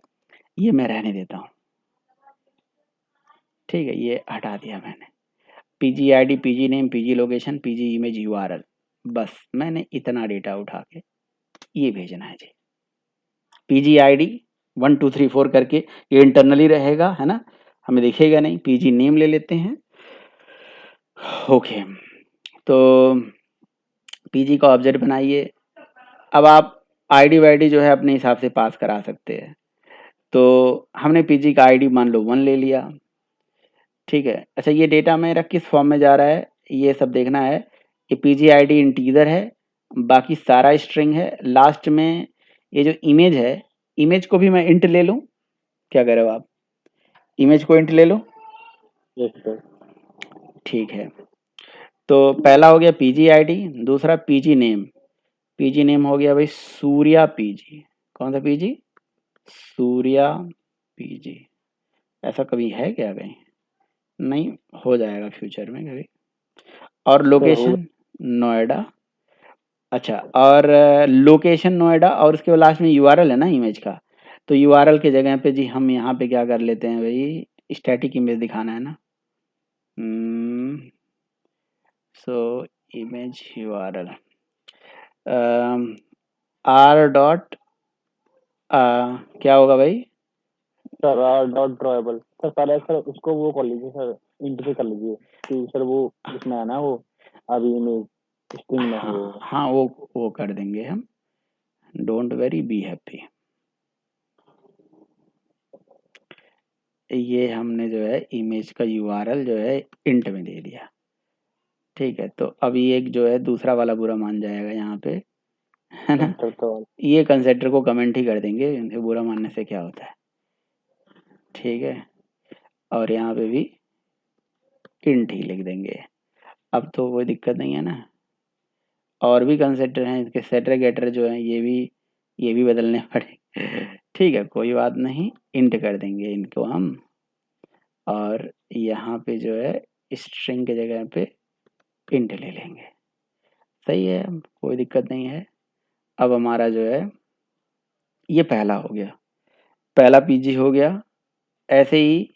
ये मैं रहने देता हूँ, ठीक है, ये हटा दिया मैंने। PG ID, PG name, PG location, PG image URL, बस मैंने इतना डेटा उठा के ये भेजना है जी। पीजी आईडी 1 2 3 4 करके ये इंटरनली रहेगा, है ना, हमें दिखेगा नहीं। पीजी नेम ले लेते हैं, ओके। तो पीजी का ऑब्जेक्ट बनाइए। अब आप आईडी वाईडी जो है अपने हिसाब से पास करा सकते हैं। तो हमने पीजी का आईडी मान लो 1 ले लिया, ठीक है। अच्छा ये डेटा मेरा किस फॉर्म में जा रहा है ये सब देखना है। ये पीजी आईडी इंटीजर है, बाकी सारा स्ट्रिंग है। लास्ट में ये जो इमेज है, इमेज को भी मैं इंट ले लूँ, क्या कह रहे हो आप? इमेज को इंट ले लो। Yes sir. ठीक है, तो पहला हो गया पीजी आईडी, दूसरा पीजी नेम। पीजी नेम हो गया भाई सूर्या पीजी। कौन सा पीजी? सूर्या पीजी। ऐसा कभी है क्या कहीं? नहीं, हो जाएगा फ्यूचर में कभी। और सर होगा। लोकेशन नोएडा। अच्छा, और लोकेशन नोएडा, और उसके लास्ट में यूआरएल है ना इमेज का, तो यूआरएल की जगह पे जी हम यहाँ पे क्या कर लेते हैं भाई, स्टैटिक इमेज दिखाना है ना। So image URL R dot क्या होगा भाई? सर डॉट ड्रॉएबल सर, पहले सर उसको वो कर लीजिए सर, इंट पे कर लीजिए कि सर वो उसमें है ना, वो अभी इमेज स्ट्रिंग में है वो। हाँ, वो कर देंगे हम। Don't very, be happy. ये हमने जो है इमेज का यूआरएल जो है इंट में दे दिया। ठीक है, तो अभी एक जो है दूसरा वाला बुरा मान जाएगा यहाँ पे, है ना। सर तो ये कंसेप्टर को कमेंट ही कर देंगे, इनसे बुरा मानने से क्या होता है। ठीक है, और यहाँ पे भी इंट ही लिख देंगे। अब तो कोई दिक्कत नहीं है ना। और भी कंसेप्टर हैं इसके, सेटर गेटर जो है ये भी बदलने पड़े। ठीक है, कोई बात नहीं, इंट कर देंगे इनको हम। और यहाँ पे जो है स्ट्रिंग के जगह पे इंट ले लेंगे। सही है, कोई दिक्कत नहीं है। अब हमारा जो है ये पहला हो गया, पहला पीजी हो गया। ऐसे ही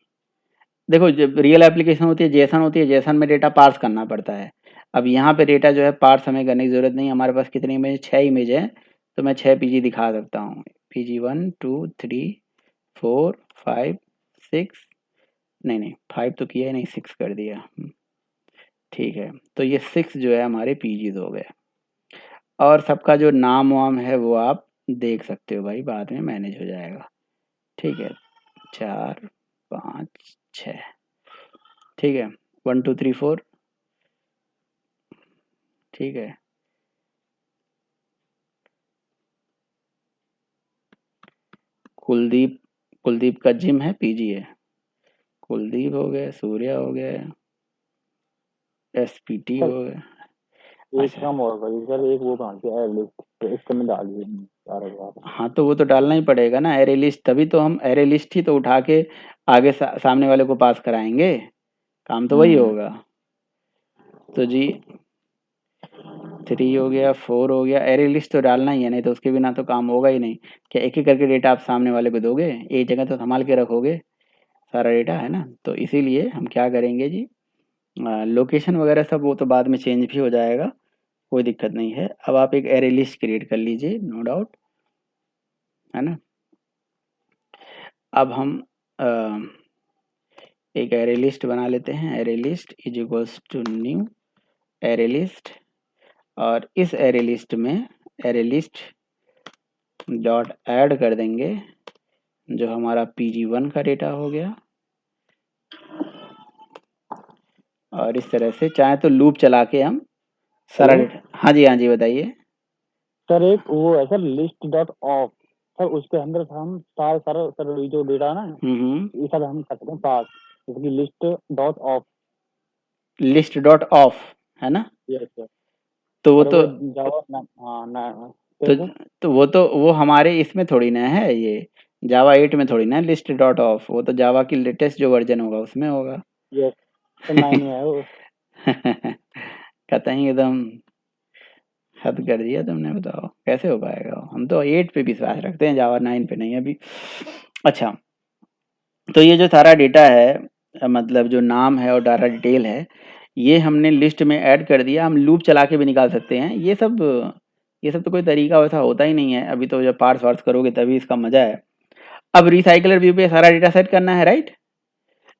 देखो, जब रियल एप्लीकेशन होती है, जेसन होती है, जेसन में डेटा पार्स करना पड़ता है। अब यहाँ पे डेटा जो है पार्स हमें करने की ज़रूरत नहीं है। हमारे पास कितनी इमेज? 6 इमेज है, तो मैं 6 पीजी दिखा सकता हूँ। पीजी 1 2 3 4 5 6, नहीं 5 तो किया ही नहीं, 6 कर दिया। ठीक है, तो ये 6 जो है हमारे पीजीज हो गए। और सबका जो नाम वाम है वो आप देख सकते हो भाई, बाद में मैनेज हो जाएगा। ठीक है, 4 5 6। ठीक है, 1 2 3 4। ठीक है, कुलदीप, कुलदीप का जिम है, पीजी है। कुलदीप हो गया, सूर्या हो गया, एसपीटी सर हो गया। एक अच्छा, काम और करिए सर, एक वो बना के एड लिस्ट, तो इसके में डाल दीजिए सारा बात। हाँ तो वो तो डालना ही पड़ेगा ना एरे लिस्ट, तभी तो हम एरे लिस्ट ही तो उठा के आगे सामने वाले को पास कराएंगे। काम तो वही होगा। तो जी 3 हो गया, 4 हो गया, एरे लिस्ट तो डालना ही है, नहीं तो उसके बिना तो काम होगा ही नहीं। क्या एक एक करके डेटा आप सामने वाले को दोगे? एक जगह तो संभाल के रखोगे सारा डेटा, है ना। तो इसीलिए हम क्या करेंगे जी, लोकेशन वगैरह सब वो तो बाद में चेंज भी हो जाएगा, कोई दिक्कत नहीं है। अब आप एक एरे लिस्ट क्रिएट कर लीजिए, नो डाउट, है ना। अब हम अ, एक एरे लिस्ट बना लेते हैं। Array list is equals to new array list, और इस एरे लिस्ट में एरे लिस्ट डॉट ऐड कर देंगे जो हमारा pg1 का डेटा हो गया। और इस तरह से चाहे तो लूप चला के हम सारा हेलो डेटा। हाँ जी, हाँ जी, बताइए। सर, एक वो है sir list dot of, sir उसके अंदर हम सारा सारा सर ये जो डेटा है ना, हम्म, ये सब हम कर सकते हैं पास, जैसे कि list dot of. List dot of, है ना। Yes sir. तो वो सर तो वो जावा ना, हाँ ना तो कैसे? वो हमारे इसमें थोड़ी ना है, ये जावा 8 में थोड़ी ना है लिस्ट डॉट ऑफ, वो तो जावा की लेटेस्ट जो वर्जन होगा उसमें होगा। यस सर, 9 में है वो। कतई एकदम हद कर दिया तुमने, बताओ कैसे हो पाएगा वो? हम तो 8 पे विश्वास रखते हैं, जावा 9 पे नहीं अभी। अच्छा, तो ये जो सारा डेटा है, मतलब जो नाम है और डाटा डिटेल है, ये हमने लिस्ट में ऐड कर दिया। हम लूप चला के भी निकाल सकते हैं। ये सब तो कोई तरीका वैसा होता ही नहीं है, अभी तो जब पार्स वार्स करोगे तभी इसका मजा है। अब रिसाइकलर व्यू पे सारा डेटा सेट करना है, राइट।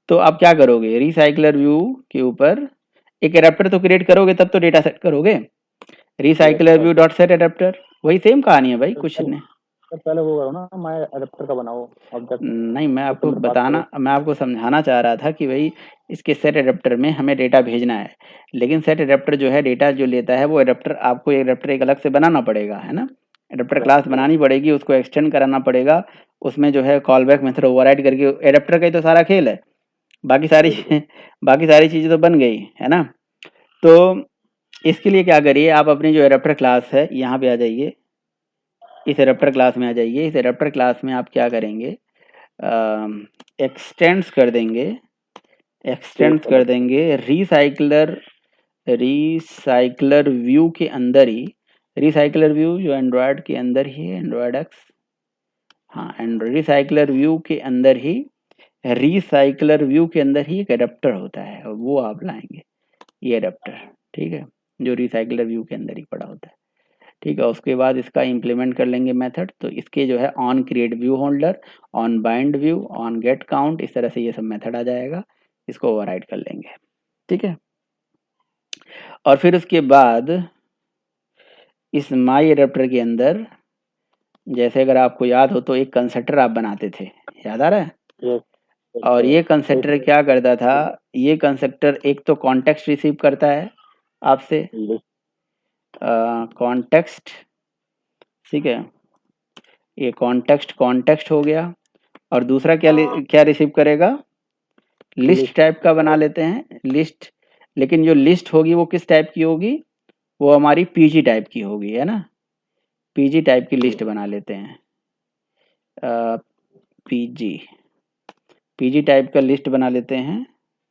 तो आप क्या करोगे, रिसाइकलर व्यू के ऊपर एक एडेप्टर तो क्रिएट करोगे, तब तो डेटा सेट करोगे। Yes recycler sir. View dot set adapter, वही सेम कहानी है भाई, सर कुछ पहले नहीं। सर पहले वो करो ना, माय अडेप्टर का बनाओ ऑब्जेक्ट, नहीं, उसके अंदर पास करो। मैं आपको समझाना चाह रहा था कि भाई इसके सेट एडेप्टर में हमें डेटा भेजना है, लेकिन सेट एडेप्टर जो है डेटा जो लेता है वो एडेप्टर, आपको एडेप्टर एक अलग से बनाना पड़ेगा, है ना। एडेप्टर क्लास बनानी पड़ेगी, उसको एक्सटेंड कराना पड़ेगा, उसमें जो है कॉल बैक मेथड ओवरराइड करके, एडेप्टर का ही तो सारा खेल है, बाकी सारी बाकी सारी चीज़ें तो बन गई है ना। तो इसके लिए क्या करिए, आप अपनी जो एडेप्टर क्लास है यहाँ पे आ जाइए, इस एडेप्टर क्लास में आ जाइए। इस एडेप्टर क्लास में आप क्या करेंगे, एक्सटेंड्स कर देंगे, एक्सटेंड्स कर देंगे रिसाइकलर व्यू के अंदर ही, रिसाइकलर व्यू जो एंड्रॉयड के अंदर ही है, एंड्रॉयड एक्स, हाँ एंड्रॉयड रिसाइकलर व्यू के अंदर ही, रिसाइकलर व्यू के अंदर ही एक एडेप्टर होता है, और वो आप लाएंगे, ये एडेप्टर, ठीक है, जो रिसाइकलर व्यू के अंदर ही पड़ा होता है, ठीक है। उसके बाद इसका इम्प्लीमेंट कर लेंगे मेथड, तो इसके जो है on create view holder, on bind view, on gate count, इस तरह से ये सब मेथड आ जाएगा, इसको ओवरराइड कर लेंगे, ठीक है। और फिर उसके बाद इस माई एडेप्टर के अंदर, जैसे अगर आपको याद हो तो एक कंस्ट्रक्टर आप बनाते थे, याद आ रहा है, और ये कंस्ट्रक्टर क्या करता था, ये कंस्ट्रक्टर एक तो कॉन्टेक्स्ट रिसीव करता है आपसे, कॉन्टेक्स्ट, ठीक है, ये कॉन्टेक्स्ट हो गया, और दूसरा क्या रिसीव करेगा, लिस्ट टाइप का बना लेते हैं, लिस्ट, लेकिन जो लिस्ट होगी वो किस टाइप की होगी, वो हमारी पीजी टाइप की होगी, है ना, पीजी टाइप की लिस्ट बना लेते हैं, पीजी टाइप का लिस्ट बना लेते हैं,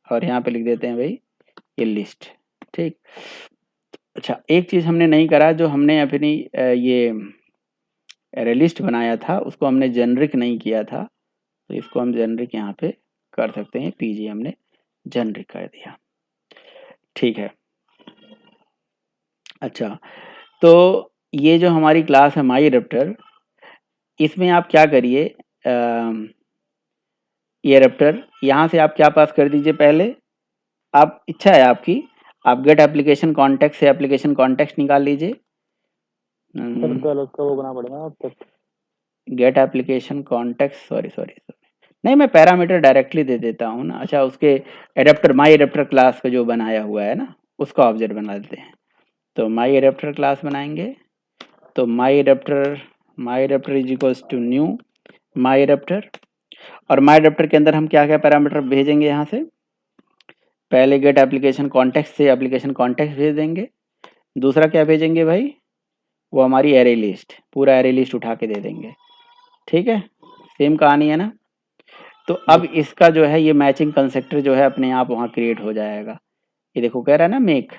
और यहाँ पे लिख देते हैं भाई ये लिस्ट, ठीक। अच्छा, एक चीज हमने नहीं करा, जो हमने अपनी ये एरे लिस्ट बनाया था उसको हमने जेनरिक नहीं किया था, तो इसको हम जेनरिक यहाँ पे कर सकते हैं, पीजी हमने जेनरिक कर दिया, ठीक है। अच्छा, तो ये जो हमारी क्लास है माई एडेप्टर, इसमें आप क्या करिए, ये एडेप्टर यहाँ से आप क्या पास कर दीजिए, पहले आप, इच्छा है आपकी, आप गेट एप्लीकेशन कॉन्टेक्स्ट से एप्लीकेशन कॉन्टेक्स्ट निकाल लीजिए, सर पहले उसका वो बना पड़ेगा अब गेट एप्लीकेशन कॉन्टेक्स्ट, सॉरी नहीं, मैं पैरामीटर डायरेक्टली दे देता हूँ ना। अच्छा, उसके एडेप्टर, माई एडेप्टर क्लास का जो बनाया हुआ है ना, उसका ऑब्जेक्ट बना देते हैं, तो माई एडेप्टर क्लास बनाएंगे, तो my adapter is equals to new my adapter, और माई एडेप्टर के अंदर हम क्या क्या पैरामीटर भेजेंगे, यहाँ से पहले गेट एप्लीकेशन कॉन्टेक्स्ट से एप्लीकेशन कॉन्टेक्स्ट भेज देंगे, दूसरा क्या भेजेंगे भाई, वो हमारी एरे लिस्ट, पूरा एरे लिस्ट उठा के दे देंगे, ठीक है, सेम कहानी है ना। तो अब इसका जो है ये मैचिंग कंस्ट्रक्टर जो है अपने आप वहाँ क्रिएट हो जाएगा, ये देखो कह रहा है ना मेक,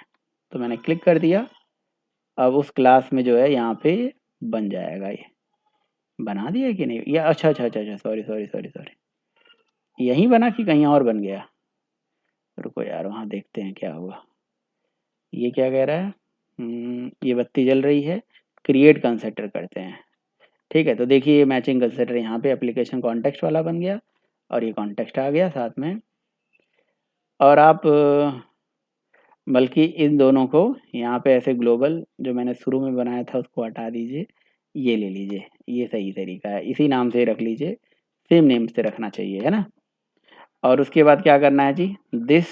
तो मैंने क्लिक कर दिया, अब उस क्लास में जो है यहाँ पे बन जाएगा, ये बना दिया कि नहीं, ये अच्छा, सॉरी, यहीं बना कि कहीं और बन गया, रुको यार वहाँ देखते हैं क्या हुआ, ये क्या कह रहा है, ये बत्ती जल रही है, क्रिएट कंस्ट्रक्टर करते हैं, ठीक है। तो देखिए ये मैचिंग कंस्ट्रक्टर यहाँ पे एप्लीकेशन कॉन्टेक्स्ट वाला बन गया, और ये कॉन्टेक्स्ट आ गया साथ में, और आप बल्कि इन दोनों को यहाँ पे ऐसे ग्लोबल जो मैंने शुरू में बनाया था उसको हटा दीजिए, ये ले लीजिए, ये सही तरीका है, इसी नाम से रख लीजिए, सेम नेम से रखना चाहिए, है ना। और उसके बाद क्या करना है जी, this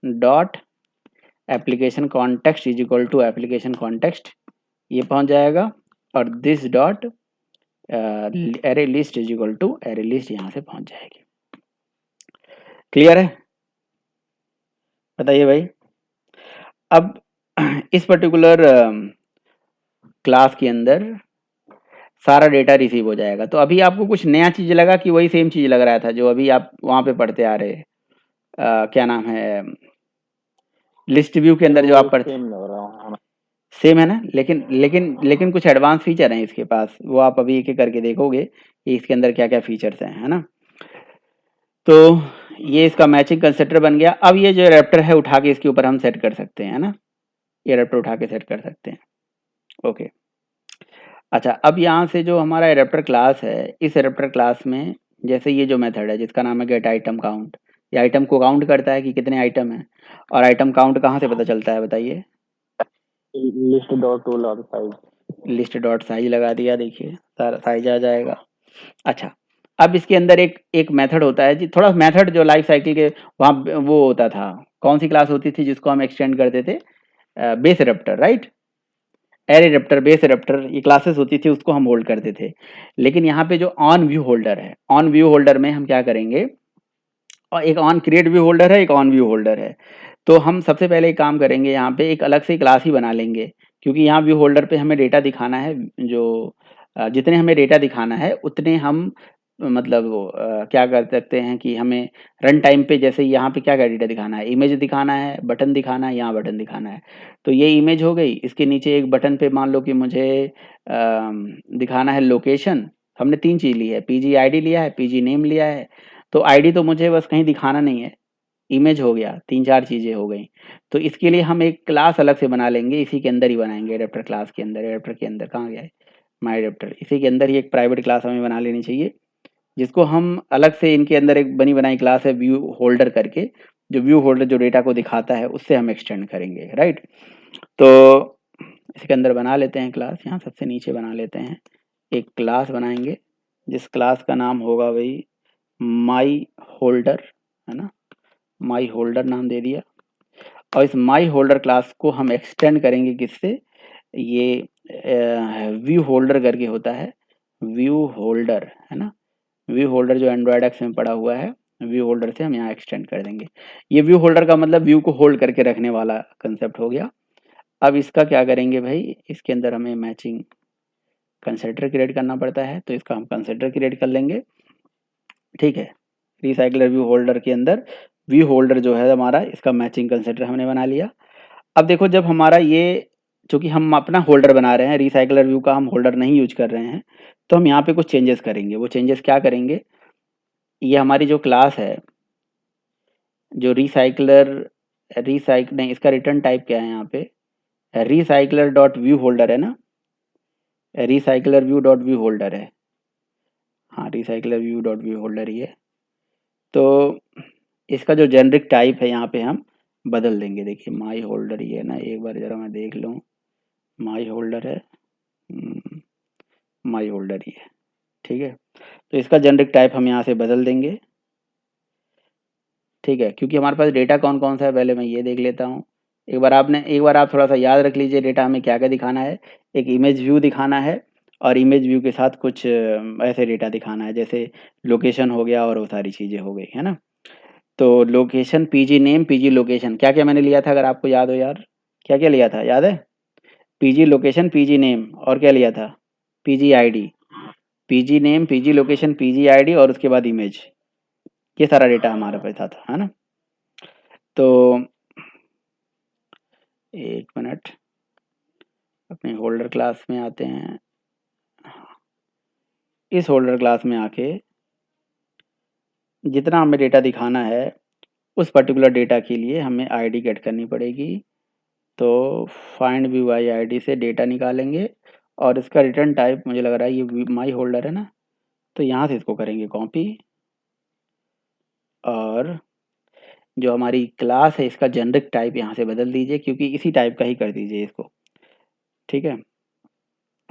dot application context is equal to application context, ये पहुंच जाएगा, और this dot array list is equal to array list यहाँ से पहुंच जाएगी, क्लियर है, बताइए भाई। अब इस पर्टिकुलर क्लास के अंदर सारा डेटा रिसीव हो जाएगा, तो अभी आपको कुछ नया चीज लगा कि वही सेम चीज लग रहा था जो अभी आप वहां पे पढ़ते आ रहे, क्या नाम है, लिस्ट व्यू के अंदर जो आप पढ़ते, सेम है ना, लेकिन कुछ एडवांस फीचर हैं इसके पास, वो आप अभी एक एक करके देखोगे कि इसके अंदर क्या क्या फीचर्स हैं, है ना। तो ये इसका मैचिंग कंस्ट्रक्टर बन गया, अब ये जो रैप्टर है उठा के इसके ऊपर हम सेट कर सकते हैं ना, ये रैप्टर उठा के सेट कर सकते हैं, ओके। अच्छा, अब यहाँ से जो हमारा एडेप्टर क्लास है, इस एडेप्टर क्लास में जैसे ये जो मेथड है जिसका नाम है गेट आइटम काउंट, ये आइटम को काउंट करता है कि कितने आइटम है, और आइटम काउंट कहाँ से पता चलता है बताइए, लिस्ट डॉट टूल और साइज, लिस्ट डॉट साइज लगा दिया, देखिए सारा साइज आ जाएगा। अच्छा, अब इसके अंदर एक मेथड होता है जी, थोड़ा मेथड जो लाइफ साइकिल के वहाँ वो होता था, कौन सी क्लास होती थी जिसको हम एक्सटेंड करते थे, base adapter, right, array adapter, base adapter, ये क्लासेस होती थी, उसको हम होल्ड करते थे। लेकिन यहाँ पे जो ऑन व्यू होल्डर है, ऑन व्यू होल्डर में हम क्या करेंगे, और एक ऑन क्रिएट व्यू होल्डर है, एक ऑन व्यू होल्डर है। तो हम सबसे पहले एक काम करेंगे, यहाँ पे एक अलग से क्लास ही बना लेंगे, क्योंकि यहाँ व्यू होल्डर पे हमें डेटा दिखाना है, जो जितने हमें डेटा दिखाना है उतने हम मतलब क्या कर सकते हैं कि हमें रन टाइम पे, जैसे यहाँ पे क्या क्या डेटा दिखाना है, इमेज दिखाना है, बटन दिखाना है, यहाँ बटन दिखाना है। तो ये इमेज हो गई, इसके नीचे एक बटन पे मान लो कि मुझे दिखाना है लोकेशन। हमने 3 चीज़ ली है, पीजी आईडी लिया है, पीजी नेम लिया है। तो आईडी तो मुझे बस कहीं दिखाना नहीं है, इमेज हो गया, 3-4 चीज़ें हो गई। तो इसके लिए हम एक क्लास अलग से बना लेंगे, इसी के अंदर ही बनाएँगे, एडेप्टर क्लास के अंदर, एडेप्टर के अंदर कहाँ गया है? माय एडेप्टर, इसी के अंदर ही एक प्राइवेट क्लास हमें बना लेनी चाहिए, जिसको हम अलग से इनके अंदर एक बनी बनाई क्लास है व्यू होल्डर करके, जो व्यू होल्डर जो डेटा को दिखाता है उससे हम एक्सटेंड करेंगे, राइट? तो इसके अंदर बना लेते हैं क्लास, यहाँ सबसे नीचे बना लेते हैं एक क्लास बनाएंगे, जिस क्लास का नाम होगा भाई माई होल्डर, है ना? माई होल्डर नाम दे दिया। और इस माई होल्डर क्लास को हम एक्सटेंड करेंगे किससे, ये व्यू होल्डर करके होता है, व्यू होल्डर, है ना? व्यू होल्डर जो एंड्रॉयड एक्स में पड़ा हुआ है, व्यू होल्डर से हम यहाँ एक्सटेंड कर देंगे। ये व्यू होल्डर का मतलब व्यू को होल्ड करके रखने वाला कंसेप्ट हो गया। अब इसका क्या करेंगे भाई, इसके अंदर हमें मैचिंग कंसिडर क्रिएट करना पड़ता है, तो इसका हम कंसिडर क्रिएट कर लेंगे, ठीक है? रिसाइकलर व्यू होल्डर के अंदर व्यू होल्डर जो है हमारा, इसका मैचिंग कंसिडर हमने बना लिया। अब देखो, जब हमारा ये, चूंकि हम अपना होल्डर बना रहे हैं, रिसाइकलर व्यू का हम होल्डर नहीं यूज कर रहे हैं, तो हम यहाँ पे कुछ चेंजेस करेंगे। वो चेंजेस क्या करेंगे, ये हमारी जो क्लास है, जो रिसाइकलर, नहीं, इसका रिटर्न टाइप क्या है यहाँ पे, रिसाइकलर डॉट व्यू होल्डर है ना, recycler view dot view holder है, हाँ, recycler view dot view holder ही है। तो इसका जो जेनरिक टाइप है यहाँ पे हम बदल देंगे। देखिए माई होल्डर ही है ना, एक बार जरा मैं देख लूँ, माई होल्डर है, माई होल्डर ही है, ठीक है? तो इसका जेनरिक टाइप हम यहाँ से बदल देंगे, ठीक है? क्योंकि हमारे पास डेटा कौन कौन सा है, पहले मैं ये देख लेता हूँ। एक बार आप थोड़ा सा याद रख लीजिए, डेटा हमें क्या क्या दिखाना है। एक इमेज व्यू दिखाना है, और इमेज व्यू के साथ कुछ ऐसे डेटा दिखाना है, जैसे लोकेशन हो गया और वो सारी चीज़ें हो गई, है ना? तो location, PG name, PG location, क्या क्या मैंने लिया था, अगर आपको याद हो यार, क्या क्या लिया था, याद है? पीजी लोकेशन, पीजी नेम, और क्या लिया था? PG ID, PG name, PG location, PG ID, और उसके बाद इमेज। ये सारा डेटा हमारे पास था, है ना? तो एक मिनट, अपने होल्डर क्लास में आते हैं। इस होल्डर क्लास में आके जितना हमें डेटा दिखाना है, उस पर्टिकुलर डेटा के लिए हमें आईडी गेट करनी पड़ेगी। तो फाइंड व्यू बाई आईडी से डेटा निकालेंगे, और इसका रिटर्न टाइप मुझे लग रहा है ये माई होल्डर है ना, तो यहाँ से इसको करेंगे कॉपी, और जो हमारी क्लास है इसका जेनरिक टाइप यहाँ से बदल दीजिए, क्योंकि इसी टाइप का ही कर दीजिए इसको, ठीक है?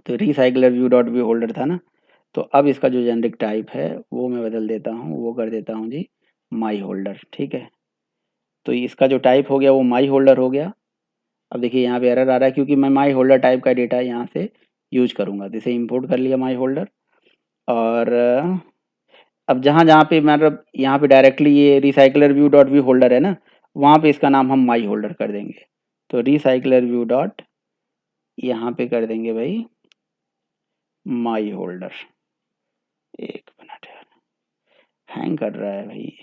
तो recycler view dot view holder था ना, तो अब इसका जो जेनरिक टाइप है वो मैं बदल देता हूँ, वो कर देता हूँ जी माई होल्डर, ठीक है? तो इसका जो टाइप हो गया वो माई होल्डर हो गया। अब देखिए यहाँ पे एरर आ रहा है, क्योंकि मैं माई होल्डर टाइप का डेटा यहाँ से यूज करूँगा, जैसे इंपोर्ट कर लिया माई होल्डर। और अब जहाँ जहाँ पे मतलब यहाँ पे डायरेक्टली ये recycler view dot view holder है ना, वहाँ पे इसका नाम हम माई होल्डर कर देंगे। तो रिसाइकलर व्यू डॉट, यहाँ पे कर देंगे भाई माई होल्डर। एक मिनट यार, हैंग कर रहा है भाई,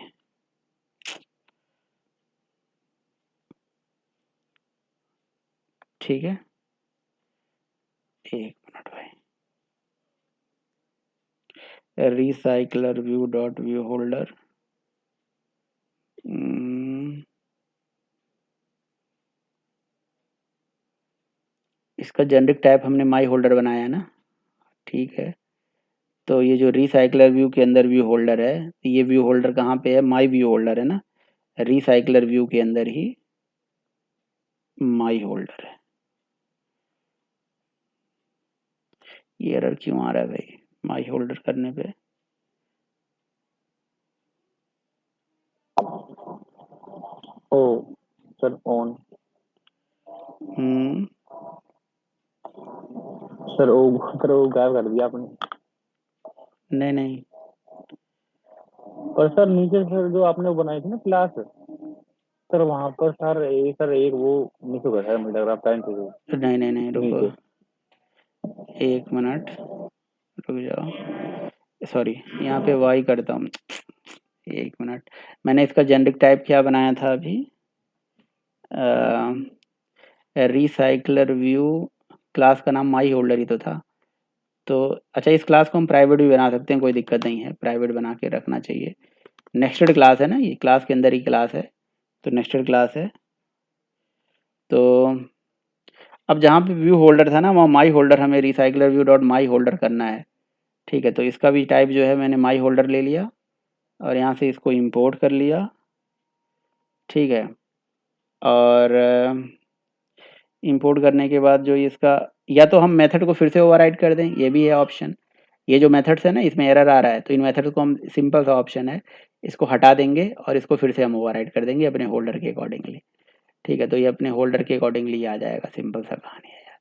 ठीक है? एक मिनट भाई, recycler view dot view holder, इसका जेनरिक टाइप हमने माई होल्डर बनाया है ना, ठीक है? तो ये जो रिसाइकलर व्यू के अंदर व्यू होल्डर है, ये व्यू होल्डर कहाँ पे है, माई व्यू होल्डर है ना, रिसाइकलर व्यू के अंदर ही माई होल्डर है। ये एरर क्यों आ रहा है भाई माई होल्डर करने पे? ओ सर ऑन, हम्म सर वो गायब कर दिया आपने। नहीं नहीं, पर सर नीचे सर जो आपने वो बनाई थी ना क्लास, सर वहाँ पर सर एक वो मिस हो गया सर मेटाग्राफ टाइम से नहीं नहीं नहीं, रुको नीचे। 1 मिनट, रुक जाओ, सॉरी, यहाँ पे वाई करता हूँ। 1 मिनट, मैंने इसका जेनरिक टाइप क्या बनाया था अभी, रिसाइकलर व्यू, क्लास का नाम माई होल्डर ही तो था। तो अच्छा, इस क्लास को हम प्राइवेट भी बना सकते हैं, कोई दिक्कत नहीं है, प्राइवेट बना के रखना चाहिए। नेक्स्टेड क्लास है ना, ये क्लास के अंदर ही क्लास है, तो नेक्स्टेड क्लास है। तो अब जहाँ पे व्यू होल्डर था ना, वहाँ माई होल्डर हमें रिसाइकलर व्यू डॉट माई होल्डर करना है। ठीक है, तो इसका भी टाइप जो है मैंने माई होल्डर ले लिया और यहाँ से इसको इंपोर्ट कर लिया। ठीक है, और इंपोर्ट करने के बाद जो इसका, या तो हम मेथड को फिर से ओवरराइड कर दें, ये भी है ऑप्शन। ये जो मेथड्स है ना, इसमें एरर आ रहा है, तो इन मेथड्स को हम, सिंपल सा ऑप्शन है, इसको हटा देंगे और इसको फिर से हम ओवरराइड कर देंगे अपने होल्डर के अकॉर्डिंगली। ठीक है, तो ये अपने होल्डर के अकॉर्डिंगली आ जाएगा, सिंपल सा कहानी है यार।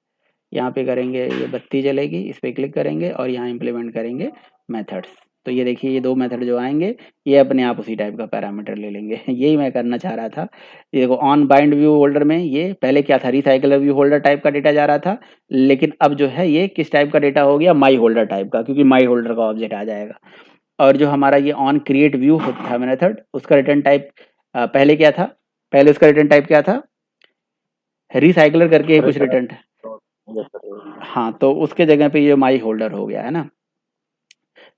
यहाँ पे करेंगे, ये बत्ती जलेगी, इस पर क्लिक करेंगे और यहाँ इम्प्लीमेंट करेंगे मेथड्स। तो ये देखिए, ये 2 मेथड जो आएंगे, ये अपने आप उसी टाइप का पैरामीटर ले लेंगे। यही मैं करना चाह रहा था। ये देखो, ऑन बाइंड व्यू होल्डर में ये पहले क्या था, रिसाइकलर व्यू होल्डर टाइप का डेटा जा रहा था, लेकिन अब जो है ये किस टाइप का डेटा हो गया, माई होल्डर टाइप का, क्योंकि माई होल्डर का ऑब्जेक्ट आ जाएगा। और जो हमारा ये ऑन क्रिएट व्यू होता था मेथड, उसका रिटर्न टाइप पहले क्या था, पहले उसका रिटर्न टाइप क्या था, रिसाइकलर करके ही अरे कुछ सर रिटर्न। Yes sir. हाँ, तो उसके जगह पे ये माई होल्डर हो गया है ना।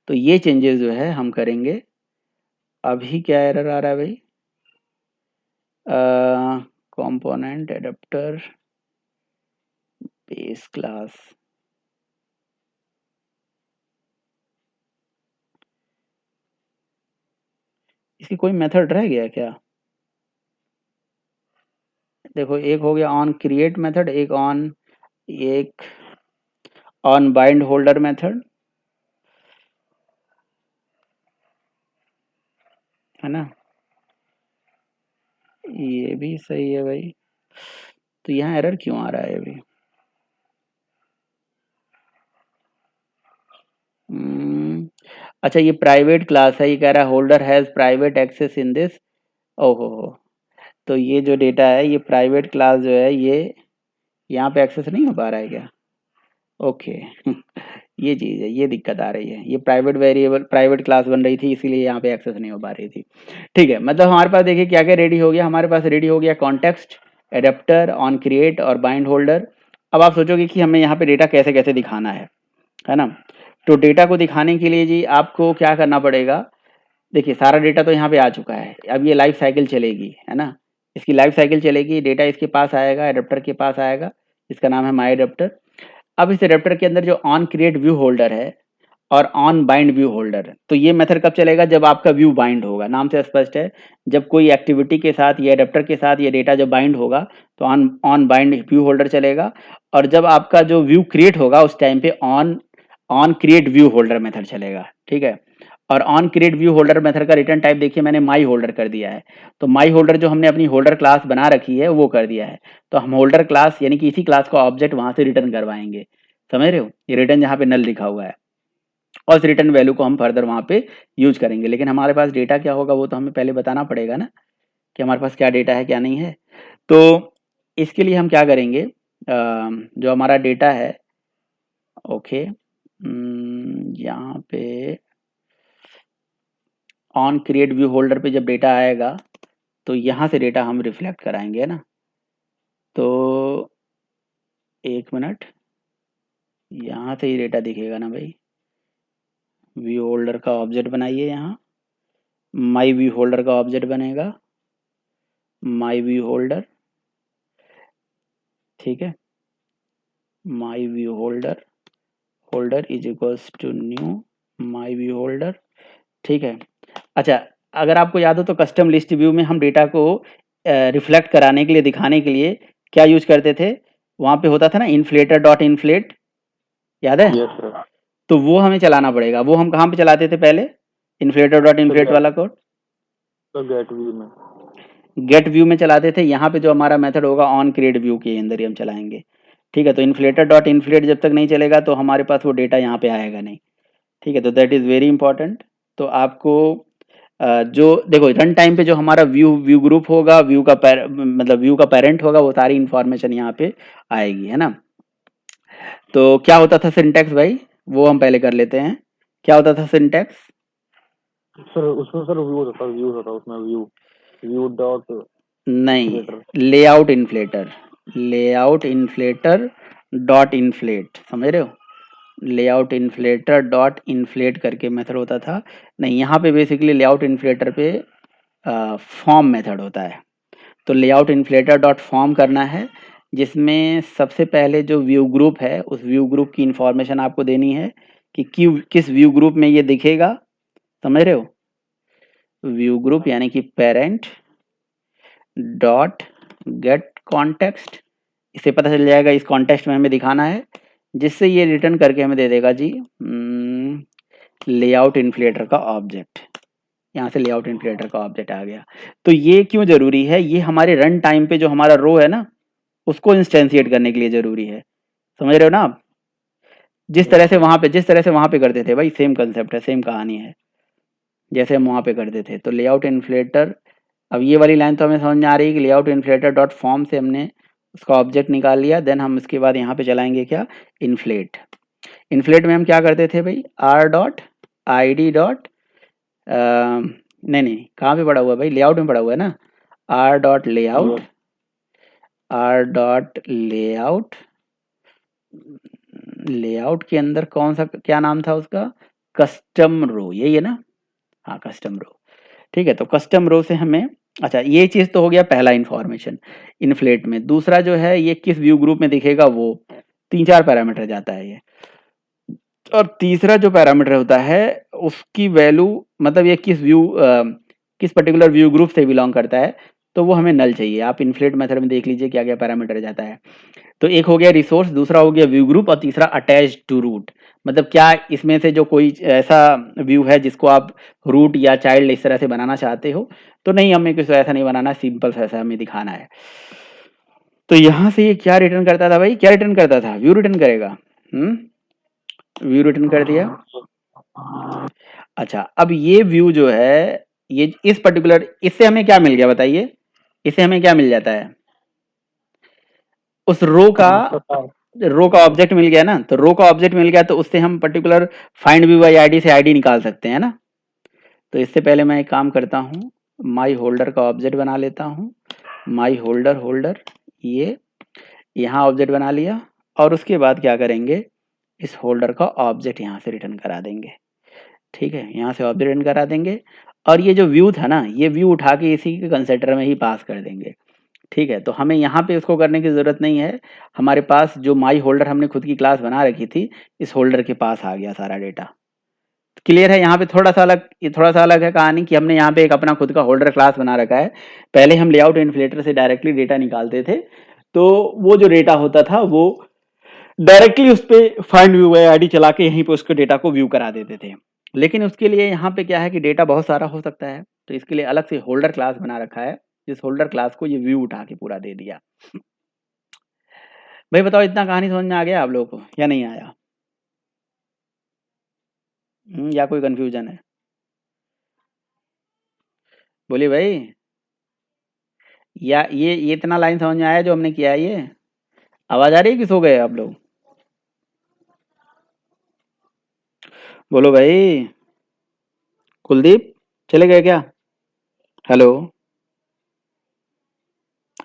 तो ये चेंजेस जो है हम करेंगे। अभी क्या एरर आ रहा है भाई, कंपोनेंट एडेप्टर बेस क्लास, इसकी कोई मेथड रह गया क्या? देखो, एक हो गया ऑन क्रिएट मेथड, एक ऑन बाइंड होल्डर मेथड, है ना, ये भी सही है भाई। तो यहाँ एरर क्यों आ रहा है अभी? अच्छा, ये प्राइवेट क्लास है, ये कह रहा है holder has private access in this. ओहो हो, तो ये जो डेटा है, ये प्राइवेट क्लास जो है, ये यहाँ पे एक्सेस नहीं हो पा रहा है क्या? ओके। ये चीज़ है, ये दिक्कत आ रही है, ये प्राइवेट वेरिएबल, प्राइवेट क्लास बन रही थी, इसीलिए यहाँ पे एक्सेस नहीं हो पा रही थी। ठीक है, मतलब हमारे पास देखिए क्या क्या रेडी हो गया, हमारे पास रेडी हो गया कॉन्टेक्स्ट, एडेप्टर, ऑन क्रिएट और बाइंड होल्डर। अब आप सोचोगे कि हमें यहाँ पे डेटा कैसे कैसे दिखाना है ना। तो डेटा को दिखाने के लिए जी आपको क्या करना पड़ेगा, देखिए सारा डेटा तो यहाँ पे आ चुका है, अब ये लाइफ साइकिल चलेगी, है ना, इसकी लाइफ साइकिल चलेगी, डेटा इसके पास आएगा, एडेप्टर के पास आएगा, इसका नाम है माई एडेप्टर। अब इस एडेप्टर के अंदर जो ऑन क्रिएट व्यू होल्डर है और ऑन बाइंड व्यू होल्डर है, तो ये मेथड कब चलेगा, जब आपका व्यू बाइंड होगा, नाम से स्पष्ट है, जब कोई एक्टिविटी के साथ ये एडेप्टर के साथ ये डेटा जब बाइंड होगा, तो on on bind view holder चलेगा। और जब आपका जो व्यू क्रिएट होगा, उस टाइम पे on on create view holder method चलेगा। ठीक है, और on create view holder method का रिटर्न टाइप देखिए मैंने माई होल्डर कर दिया है। तो माई होल्डर जो हमने अपनी होल्डर क्लास बना रखी है वो कर दिया है, तो हम होल्डर क्लास यानी कि इसी क्लास का ऑब्जेक्ट वहां से रिटर्न करवाएंगे। समझ रहे हो, ये रिटर्न जहाँ पे नल लिखा हुआ है, और इस रिटर्न वैल्यू को हम फर्दर वहां पे यूज करेंगे। लेकिन हमारे पास डेटा क्या होगा वो तो हमें पहले बताना पड़ेगा ना, कि हमारे पास क्या डेटा है क्या नहीं है। तो इसके लिए हम क्या करेंगे, जो हमारा डेटा है, ओके, यहाँ पे ऑन क्रिएट व्यू होल्डर पे जब डेटा आएगा, तो यहाँ से डेटा हम रिफ्लेक्ट कराएंगे, है ना। तो 1 मिनट, यहाँ से ही डेटा दिखेगा ना भाई, व्यू होल्डर का ऑब्जेक्ट बनाइए, यहाँ माई व्यू होल्डर का ऑब्जेक्ट बनेगा, माई व्यू होल्डर, ठीक है, my view holder, holder is equals to new my view holder. ठीक है, अच्छा, अगर आपको याद हो तो कस्टम लिस्ट व्यू में हम डेटा को रिफ्लेक्ट कराने के लिए, दिखाने के लिए क्या यूज करते थे, वहां पे होता था ना इन्फ्लेटर डॉट इन्फ्लेट, याद है? Yes sir. तो वो हमें चलाना पड़ेगा, वो हम कहाँ पे चलाते थे पहले, इन्फ्लेटर डॉट तो इन्फ्लेट वाला कोड तो गेट व्यू में। गेट व्यू में चलाते थे। यहाँ पे जो हमारा मेथड होगा ऑन क्रिएट व्यू के अंदर ही हम चलाएंगे। ठीक है, तो इन्फ्लेटर डॉट इन्फ्लेट जब तक नहीं चलेगा तो हमारे पास वो डेटा यहाँ पे आएगा नहीं। ठीक है, तो दैट इज़ वेरी इंपॉर्टेंट। तो आपको जो देखो रन टाइम पे जो हमारा व्यू ग्रुप होगा, मतलब व्यू का पेरेंट होगा, वो सारी इंफॉर्मेशन यहाँ पे आएगी, है ना। तो क्या होता था सिंटैक्स भाई, वो हम पहले कर लेते हैं। क्या होता था सिंटैक्स? सर उसमें सर व्यू होता उसमें व्यू डॉट नहीं, inflator. Layout inflator dot inflate, समझ रहे हो? लेआउट इन्फ्लेटर डॉट इन्फ्लेट करके मेथड होता था। नहीं, यहाँ पे बेसिकली लेआउट इन्फ्लेटर पे फॉर्म मेथड होता है। तो लेआउट इन्फ्लेटर डॉट फॉर्म करना है, जिसमें सबसे पहले जो व्यू ग्रुप है उस व्यू ग्रुप की इंफॉर्मेशन आपको देनी है कि किस व्यू ग्रुप में ये दिखेगा, समझ रहे हो? व्यू ग्रुप यानी कि पेरेंट डॉट गेट कॉन्टेक्स्ट, इससे पता चल जाएगा इस कॉन्टेक्स्ट में हमें दिखाना है, जिससे ये रिटर्न करके हमें दे देगा जी लेआउट इन्फ्लेटर का ऑब्जेक्ट। यहाँ से लेआउट इन्फ्लेटर का ऑब्जेक्ट आ गया। तो ये क्यों जरूरी है? ये हमारे रन टाइम पे जो हमारा रो है ना, उसको इंस्टेंशिएट करने के लिए जरूरी है, समझ रहे हो ना आप? जिस तरह से वहां पे करते थे भाई, सेम कंसेप्ट है, सेम कहानी है, जैसे हम वहां पे करते थे। तो लेआउट इन्फ्लेटर, अब ये वाली लाइन तो हमें समझ में आ रही है कि लेआउट इन्फ्लेटर डॉट फॉर्म से हमने उसका ऑब्जेक्ट निकाल लिया। देन हम इसके बाद यहाँ पे चलाएंगे क्या, इन्फ्लेट। इन्फ्लेट में हम क्या करते थे भाई, are dot I D dot, नहीं कहाँ पे पड़ा हुआ है भाई, लेआउट में पड़ा हुआ है ना, R dot layout, R dot layout, layout के अंदर कौन सा, क्या नाम था उसका, कस्टम रो, यही है ना? हाँ, कस्टम रो। ठीक है, तो कस्टम रो से हमें, अच्छा ये चीज तो हो गया पहला इंफॉर्मेशन इन्फ्लेट में। दूसरा जो है ये किस व्यू ग्रुप में दिखेगा, वो 3-4 पैरामीटर जाता है ये। और तीसरा जो पैरामीटर होता है उसकी वैल्यू, मतलब ये किस पर्टिकुलर व्यू ग्रुप से बिलोंग करता है, तो वो हमें नल चाहिए। आप इन्फ्लेट मेथड में देख लीजिए क्या क्या पैरामीटर जाता है। तो एक हो गया रिसोर्स, दूसरा हो गया व्यू ग्रुप, और तीसरा अटैच टू रूट, मतलब क्या इसमें से जो कोई ऐसा व्यू है जिसको आप रूट या चाइल्ड इस तरह से बनाना चाहते हो, तो नहीं, हमें कुछ ऐसा नहीं बनाना, सिंपल सा ऐसा हमें दिखाना है। तो यहां से ये क्या रिटर्न करता था भाई, क्या रिटर्न करता था, व्यू रिटर्न करेगा। व्यू रिटर्न कर दिया। अच्छा, अब ये व्यू जो है, ये इस पर्टिकुलर, इससे हमें क्या मिल गया बताइए, इससे हमें क्या मिल जाता है, उस रो का ऑब्जेक्ट मिल गया ना। तो रो का ऑब्जेक्ट मिल गया तो उससे हम particular find view by ID से आईडी निकाल सकते हैं ना। तो इससे पहले मैं एक काम करता हूँ, माई होल्डर का ऑब्जेक्ट बना लेता हूँ, माई होल्डर ये यहाँ ऑब्जेक्ट बना लिया, और उसके बाद क्या करेंगे, इस होल्डर का ऑब्जेक्ट यहाँ से रिटर्न करा देंगे। ठीक है, यहाँ से ऑब्जेक्ट रिटर्न करा देंगे, और ये जो व्यू था ना, ये व्यू उठा के इसी के कंसेप्टर में ही पास कर देंगे। ठीक है, तो हमें यहाँ पे इसको करने की ज़रूरत नहीं है, हमारे पास जो माई होल्डर हमने खुद की क्लास बना रखी थी, इस होल्डर के पास आ गया सारा डेटा। क्लियर है? यहाँ पे थोड़ा सा अलग है कहानी कि हमने यहाँ पे एक अपना खुद का होल्डर क्लास बना रखा है। पहले हम लेआउट इन्फ्लेटर से डायरेक्टली डेटा निकालते थे, तो वो जो डेटा होता था वो डायरेक्टली उस पर फाइंड व्यू बाय आईडी चला के यहीं पे उसके डेटा को व्यू करा देते थे। लेकिन उसके लिए यहाँ पे क्या है कि डेटा बहुत सारा हो सकता है, तो इसके लिए अलग से होल्डर क्लास बना रखा है, जिस होल्डर क्लास को ये व्यू उठा के पूरा दे दिया। भाई बताओ, इतना कहानी समझ में आ गया आप लोगों को या नहीं आया? या कोई कंफ्यूजन है? बोलिए भाई। या ये इतना लाइन समझ में आया जो हमने किया है? ये आवाज आ रही है कि सो गए आप लोग? बोलो भाई। कुलदीप, चले गए क्या? हेलो,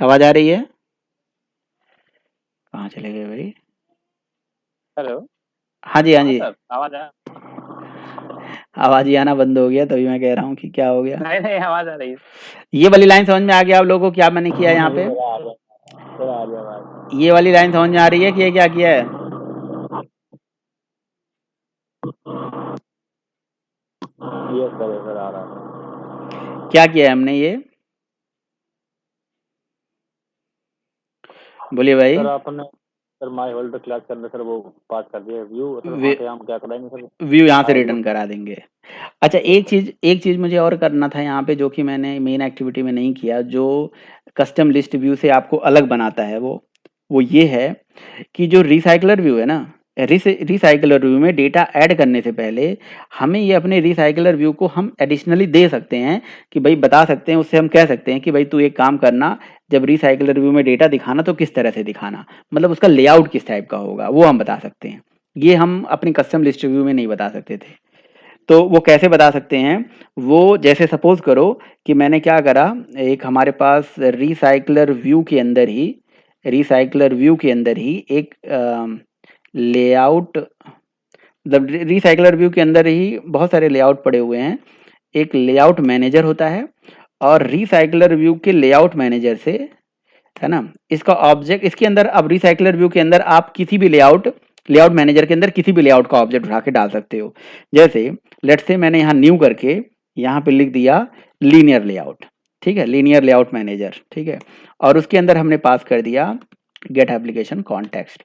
आवाज आ रही है? कहाँ चले गए भाई? हेलो। हाँ जी, हाँ जी, सर आवाज आ आवाज ही आना बंद हो गया, तभी मैं कह रहा हूँ कि क्या हो गया। नहीं आवाज आ रही है। ये वाली लाइन समझ में आ गया आप लोगों को क्या मैंने किया यहाँ पे? सर आ गया आवाज। ये वाली लाइन समझ में आ रही है कि ये क्या किया है? यस सर आ रहा है। क्या किया है हमने ये? बोलिए भाई। सर आपने सर माई होल्डर क्लास के अंदर सर वो पास कर दिया व्यू, सर वहाँ पे हम क्या कराएंगे सर? व्यू यहाँ से रिटर्न करा देंगे। अच्छा, एक चीज मुझे और करना था यहाँ पे, जो कि मैंने मेन एक्टिविटी में नहीं किया, जो कस्टम लिस्ट व्यू से आपको अलग बनाता है वो, वो ये है कि जो रिसाइकलर व्यू है ना, रिसाइकलर व्यू में डेटा ऐड करने से पहले हमें ये अपने रिसाइकलर व्यू को हम एडिशनली दे सकते हैं कि भाई बता सकते हैं, उससे हम कह सकते हैं कि भाई तू एक काम करना, जब रिसाइकलर व्यू में डेटा दिखाना तो किस तरह से दिखाना, मतलब उसका लेआउट किस टाइप का होगा वो हम बता सकते हैं। ये हम अपनी कस्टम लिस्ट व्यू में नहीं बता सकते थे। तो वो कैसे बता सकते हैं? वो जैसे सपोज करो कि मैंने क्या करा, एक हमारे पास रिसाइकलर व्यू के अंदर ही एक लेआउट, मतलब रिसाइकलर व्यू के अंदर ही बहुत सारे लेआउट पड़े हुए हैं। एक लेआउट मैनेजर होता है और रिसाइकलर व्यू के लेआउट मैनेजर से, है ना, इसका ऑब्जेक्ट इसके अंदर, अब रिसाइकलर व्यू के अंदर आप किसी भी लेआउट मैनेजर के अंदर किसी भी लेआउट का ऑब्जेक्ट उठा के डाल सकते हो। जैसे लेट्स से मैंने यहाँ न्यू करके यहाँ पे लिख दिया लीनियर लेआउट, ठीक है, लीनियर लेआउट मैनेजर, ठीक है, और उसके अंदर हमने पास कर दिया गेट एप्लीकेशन कॉन्टेक्स्ट,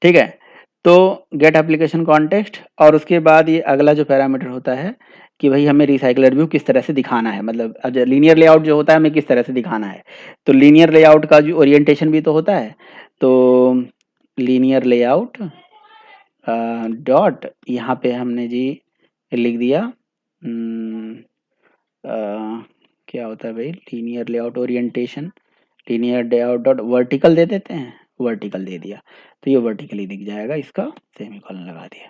ठीक है। तो गेट एप्लीकेशन कॉन्टेक्स्ट, और उसके बाद ये अगला जो पैरामीटर होता है कि भाई हमें रिसाइकलर व्यू किस तरह से दिखाना है, मतलब लीनियर लेआउट जो होता है हमें किस तरह से दिखाना है। तो लीनियर लेआउट का जो ओरिएंटेशन भी तो होता है, तो लीनियर लेआउट डॉट यहाँ पे हमने जी लिख दिया क्या होता है भाई, linear layout orientation, linear layout dot vertical दे देते हैं, वर्टिकल दे दिया तो ये वर्टिकली दिख जाएगा, इसका सेमीकोलन लगा दिया।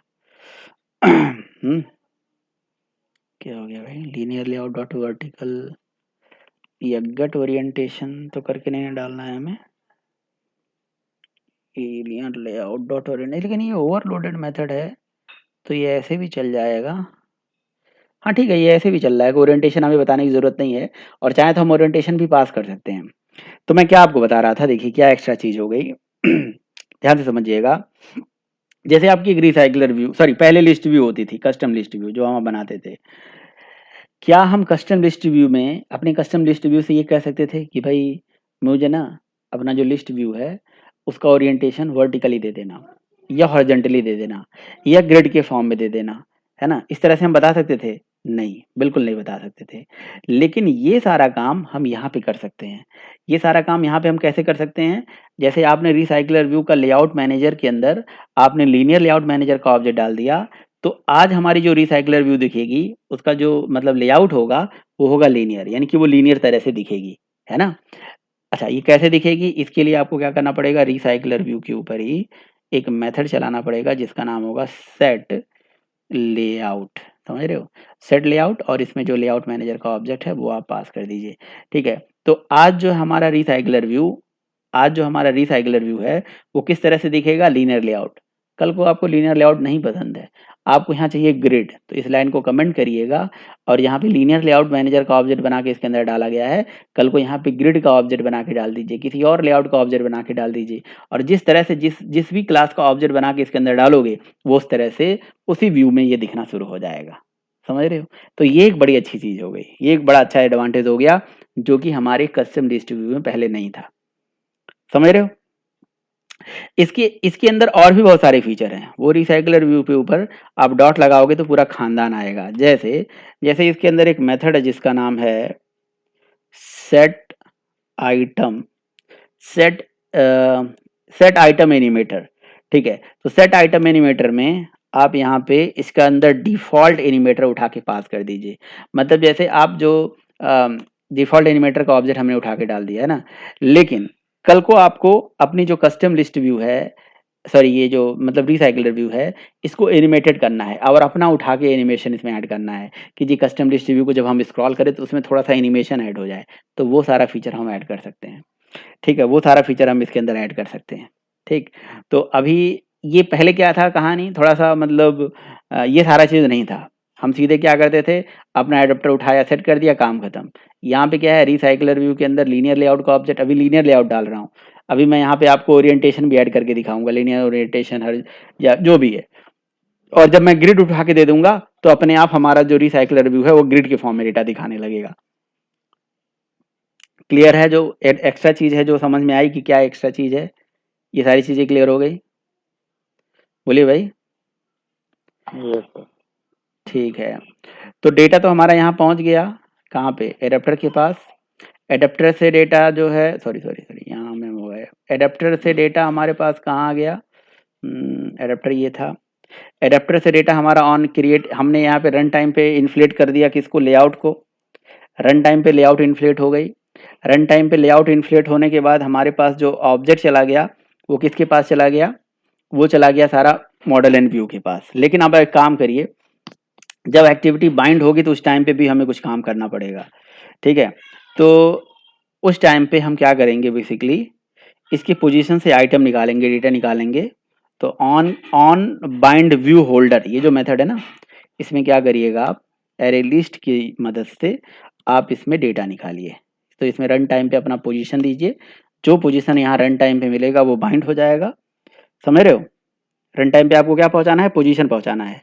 क्या हो गया भाई, लीनियर लेआउट डॉट वर्टिकल, ये गट ओरिएंटेशन तो करके नहीं डालना है हमें, लीनियर लेआउट डॉट ओरिएंटेशन, लेकिन ये ओवरलोडेड मेथड है तो ये ऐसे भी चल जाएगा। हाँ ठीक है, ये ऐसे भी चल रहा है, ओरिएंटेशन हमें बताने की जरूरत नहीं है, और चाहे तो हम ओरिएंटेशन भी पास कर सकते हैं। तो मैं क्या आपको बता रहा था, देखिए क्या एक्स्ट्रा चीज हो गई। ध्यान से समझिएगा। जैसे आपकी एक रिसाइकलर व्यू, सॉरी पहले लिस्ट व्यू होती थी, कस्टम लिस्ट व्यू जो हम बनाते थे, क्या हम कस्टम लिस्ट व्यू में अपने कस्टम लिस्ट व्यू से ये कह सकते थे कि भाई मुझे ना अपना जो लिस्ट व्यू है उसका ओरिएंटेशन वर्टिकली दे देना, या हॉरिजॉन्टली दे देना, या ग्रिड के फॉर्म में दे देना, है ना, इस तरह से हम बता सकते थे? नहीं, बिल्कुल नहीं बता सकते थे। लेकिन ये सारा काम हम यहाँ पे कर सकते हैं। ये सारा काम यहाँ पे हम कैसे कर सकते हैं? जैसे आपने रिसाइकलर व्यू का लेआउट मैनेजर के अंदर आपने लीनियर लेआउट मैनेजर का ऑब्जेक्ट डाल दिया, तो आज हमारी जो रिसाइकलर व्यू दिखेगी उसका जो मतलब लेआउट होगा वो होगा लीनियर, यानी कि वो लीनियर तरह से दिखेगी, है ना। अच्छा, ये कैसे दिखेगी? इसके लिए आपको क्या करना पड़ेगा, रिसाइकलर व्यू के ऊपर ही एक मेथड चलाना पड़ेगा जिसका नाम होगा सेट लेआउट, समझ रहे हो, सेट लेआउट, और इसमें जो लेआउट मैनेजर का ऑब्जेक्ट है वो आप पास कर दीजिए, ठीक है। तो आज जो हमारा रिसाइकलर व्यू है वो किस तरह से दिखेगा, लीनियर लेआउट। कल को आपको लीनियर लेआउट नहीं पसंद है, आपको यहाँ चाहिए ग्रिड, तो इस लाइन को कमेंट करिएगा और यहाँ पे लीनियर लेआउट मैनेजर का ऑब्जेक्ट बना के इसके अंदर डाला गया है, कल को यहाँ पे ग्रिड का ऑब्जेक्ट बना के डाल दीजिए, किसी और लेआउट का ऑब्जेक्ट बना के डाल दीजिए, और जिस तरह से जिस जिस भी क्लास का ऑब्जेक्ट बना के इसके अंदर डालोगे वो उस तरह से उसी व्यू में ये दिखना शुरू हो जाएगा, समझ रहे हो। तो ये एक बड़ी अच्छी चीज हो गई, ये एक बड़ा अच्छा एडवांटेज हो गया जो कि हमारे कस्टम लिस्ट व्यू में पहले नहीं था, समझ रहे हो। इसके इसके अंदर और भी बहुत सारे फीचर हैं, वो रिसाइकलर व्यू के ऊपर आप डॉट लगाओगे तो पूरा खानदान आएगा। जैसे जैसे इसके अंदर एक मेथड है जिसका नाम है set item, set set item animator, ठीक है। तो सेट आइटम एनिमेटर में आप यहाँ पे इसका अंदर डिफॉल्ट एनिमेटर उठा के पास कर दीजिए, मतलब जैसे आप जो डिफॉल्ट एनिमेटर का ऑब्जेक्ट हमने उठा के डाल दिया है ना, लेकिन कल को आपको अपनी जो कस्टम लिस्ट व्यू है, सॉरी ये जो मतलब रिसाइकलर व्यू है, इसको एनिमेटेड करना है और अपना उठा के एनिमेशन इसमें ऐड करना है कि जी कस्टम लिस्ट व्यू को जब हम स्क्रॉल करें तो उसमें थोड़ा सा एनिमेशन ऐड हो जाए, तो वो सारा फीचर हम ऐड कर सकते हैं, ठीक है, वो सारा फीचर हम इसके अंदर ऐड कर सकते हैं, ठीक। तो अभी ये पहले क्या था कहानी, थोड़ा सा मतलब ये सारा चीज नहीं था, हम सीधे क्या करते थे, अपना एडाप्टर उठाया, सेट कर दिया, काम खत्म। यहाँ पे क्या है, रिसाइकलर व्यू के अंदर लीनियर लेआउट का ऑब्जेक्ट, अभी लीनियर लेआउट डाल रहा हूँ, अभी मैं यहाँ पे आपको ओरिएंटेशन भी ऐड करके दिखाऊंगा, लीनियर ओरिएंटेशन हर या जो भी है, और जब मैं ग्रिड उठा के दे दूंगा तो अपने आप हमारा जो रिसाइकलर व्यू है वो ग्रिड के फॉर्म में डेटा दिखाने लगेगा। क्लियर है? जो एक्स्ट्रा चीज है जो समझ में आई कि क्या एक्स्ट्रा चीज है, ये सारी चीजें क्लियर हो गई, बोलिए भाई। Yes sir. ठीक है, तो डेटा तो हमारा यहाँ पहुंच गया, कहाँ पे, एडाप्टर के पास। एडाप्टर से डेटा जो है, सॉरी सॉरी सॉरी यहाँ में वो है, एडेप्टर से डेटा हमारे पास कहाँ आ गया, एडेप्टर ये था। एडेप्टर से डेटा हमारा ऑन क्रिएट, हमने यहाँ पे रन टाइम पे इन्फ्लेट कर दिया किसको, लेआउट को। रन टाइम पे लेआउट इन्फ्लेट हो गई। रन टाइम पे लेआउट इन्फ्लेट होने के बाद हमारे पास जो ऑब्जेक्ट चला गया वो किसके पास चला गया, वो चला गया सारा मॉडल एंड व्यू के पास। लेकिन अब एक काम करिए, जब एक्टिविटी बाइंड होगी तो उस टाइम पे भी हमें कुछ काम करना पड़ेगा, ठीक है। तो उस टाइम पे हम क्या करेंगे, बेसिकली इसकी पोजीशन से आइटम निकालेंगे, डेटा निकालेंगे। तो on on bind view holder, ये जो मेथड है ना, इसमें क्या करिएगा आप, एरे लिस्ट की मदद से आप इसमें डेटा निकालिए। तो इसमें रन टाइम पे अपना पोजीशन दीजिए, जो पोजीशन यहाँ रन टाइम पे मिलेगा वो बाइंड हो जाएगा। समझ रहे हो, रन टाइम पे आपको क्या पहुंचाना है, पोजीशन पहुंचाना है,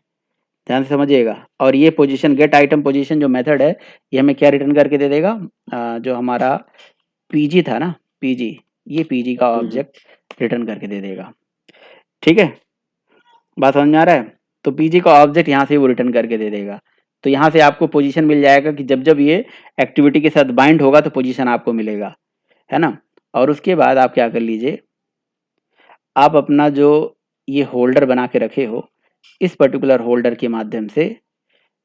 ध्यान से समझिएगा। और ये पोजीशन, गेट आइटम पोजीशन जो मेथड है, ये हमें क्या रिटर्न करके दे देगा, जो हमारा पीजी था ना, पीजी, ये पीजी का ऑब्जेक्ट रिटर्न करके दे देगा। ठीक है, बात समझ में आ रहा है। तो पीजी का ऑब्जेक्ट यहाँ से वो रिटर्न करके दे देगा। तो यहाँ से आपको पोजीशन मिल जाएगा कि जब जब ये एक्टिविटी के साथ बाइंड होगा तो पोजीशन आपको मिलेगा, है ना। और उसके बाद आप क्या कर लीजिए, आप अपना जो ये होल्डर बना के रखे हो, इस पर्टिकुलर होल्डर के माध्यम से,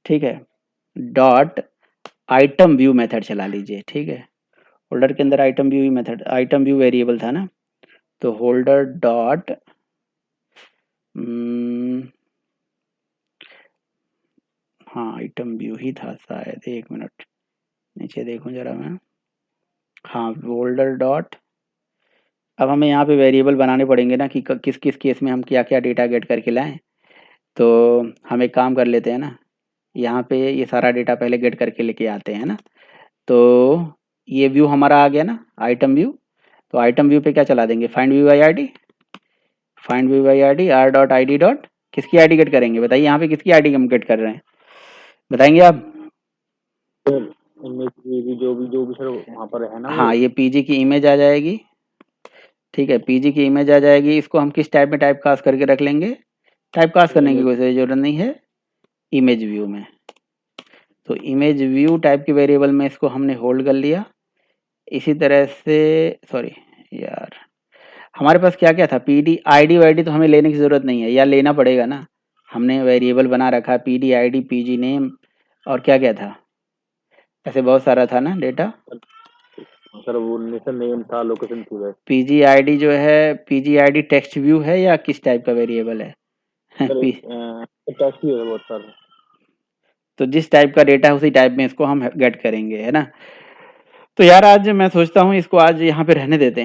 ठीक है, डॉट आइटम व्यू मेथड चला लीजिए। ठीक है, होल्डर के अंदर item view method, item view variable था ना, तो होल्डर डॉट हाँ आइटम व्यू ही था शायद, एक मिनट नीचे देखूं जरा मैं। हाँ होल्डर डॉट, अब हमें यहाँ पे वेरिएबल बनाने पड़ेंगे ना कि किस किस केस में हम क्या क्या डेटा गेट करके लाएं। तो हम एक काम कर लेते हैं ना, यहाँ पे ये सारा डेटा पहले गेट करके लेके आते हैं ना। तो ये व्यू हमारा आ गया ना, आइटम व्यू। तो आइटम व्यू पे क्या चला देंगे, find view by ID, find view by ID, R dot I D dot, किसकी आईडी गेट करेंगे बताइए, यहाँ पे किसकी आईडी हम गेट कर रहे हैं, बताएंगे आप। इमेज जो भी सर वहाँ पर है ना वो। हाँ ये पीजी की इमेज आ जाएगी, ठीक है, पीजी की इमेज आ जाएगी। इसको हम किस टाइप में टाइप कास्ट करके रख लेंगे, टाइप कास्ट करने की कोई जरूरत नहीं है, इमेज व्यू में। तो इमेज व्यू टाइप के वेरिएबल में इसको हमने होल्ड कर लिया। इसी तरह से, सॉरी यार, हमारे पास क्या क्या था, पीडी आईडी वाईडी तो हमें लेने की जरूरत नहीं है, या लेना पड़ेगा ना, हमने वेरिएबल बना रखा है पीडी आईडी पीजी नेम, और क्या क्या था, ऐसे बहुत सारा था ना डेटा। सर वो नेशन नेम था, लोकेशन थी बस। पीजी आईडी जो है, पीजी आईडी टेक्स्ट व्यू है या किस टाइप का वेरिएबल है सर टेक्स्ट भी है बहुत सारा। तो जिस टाइप का डेटा है उसी टाइप में इसको हम गेट करेंगे, है ना। तो यार आज मैं सोचता हूँ इसको आज यहाँ पे रहने देते हैं।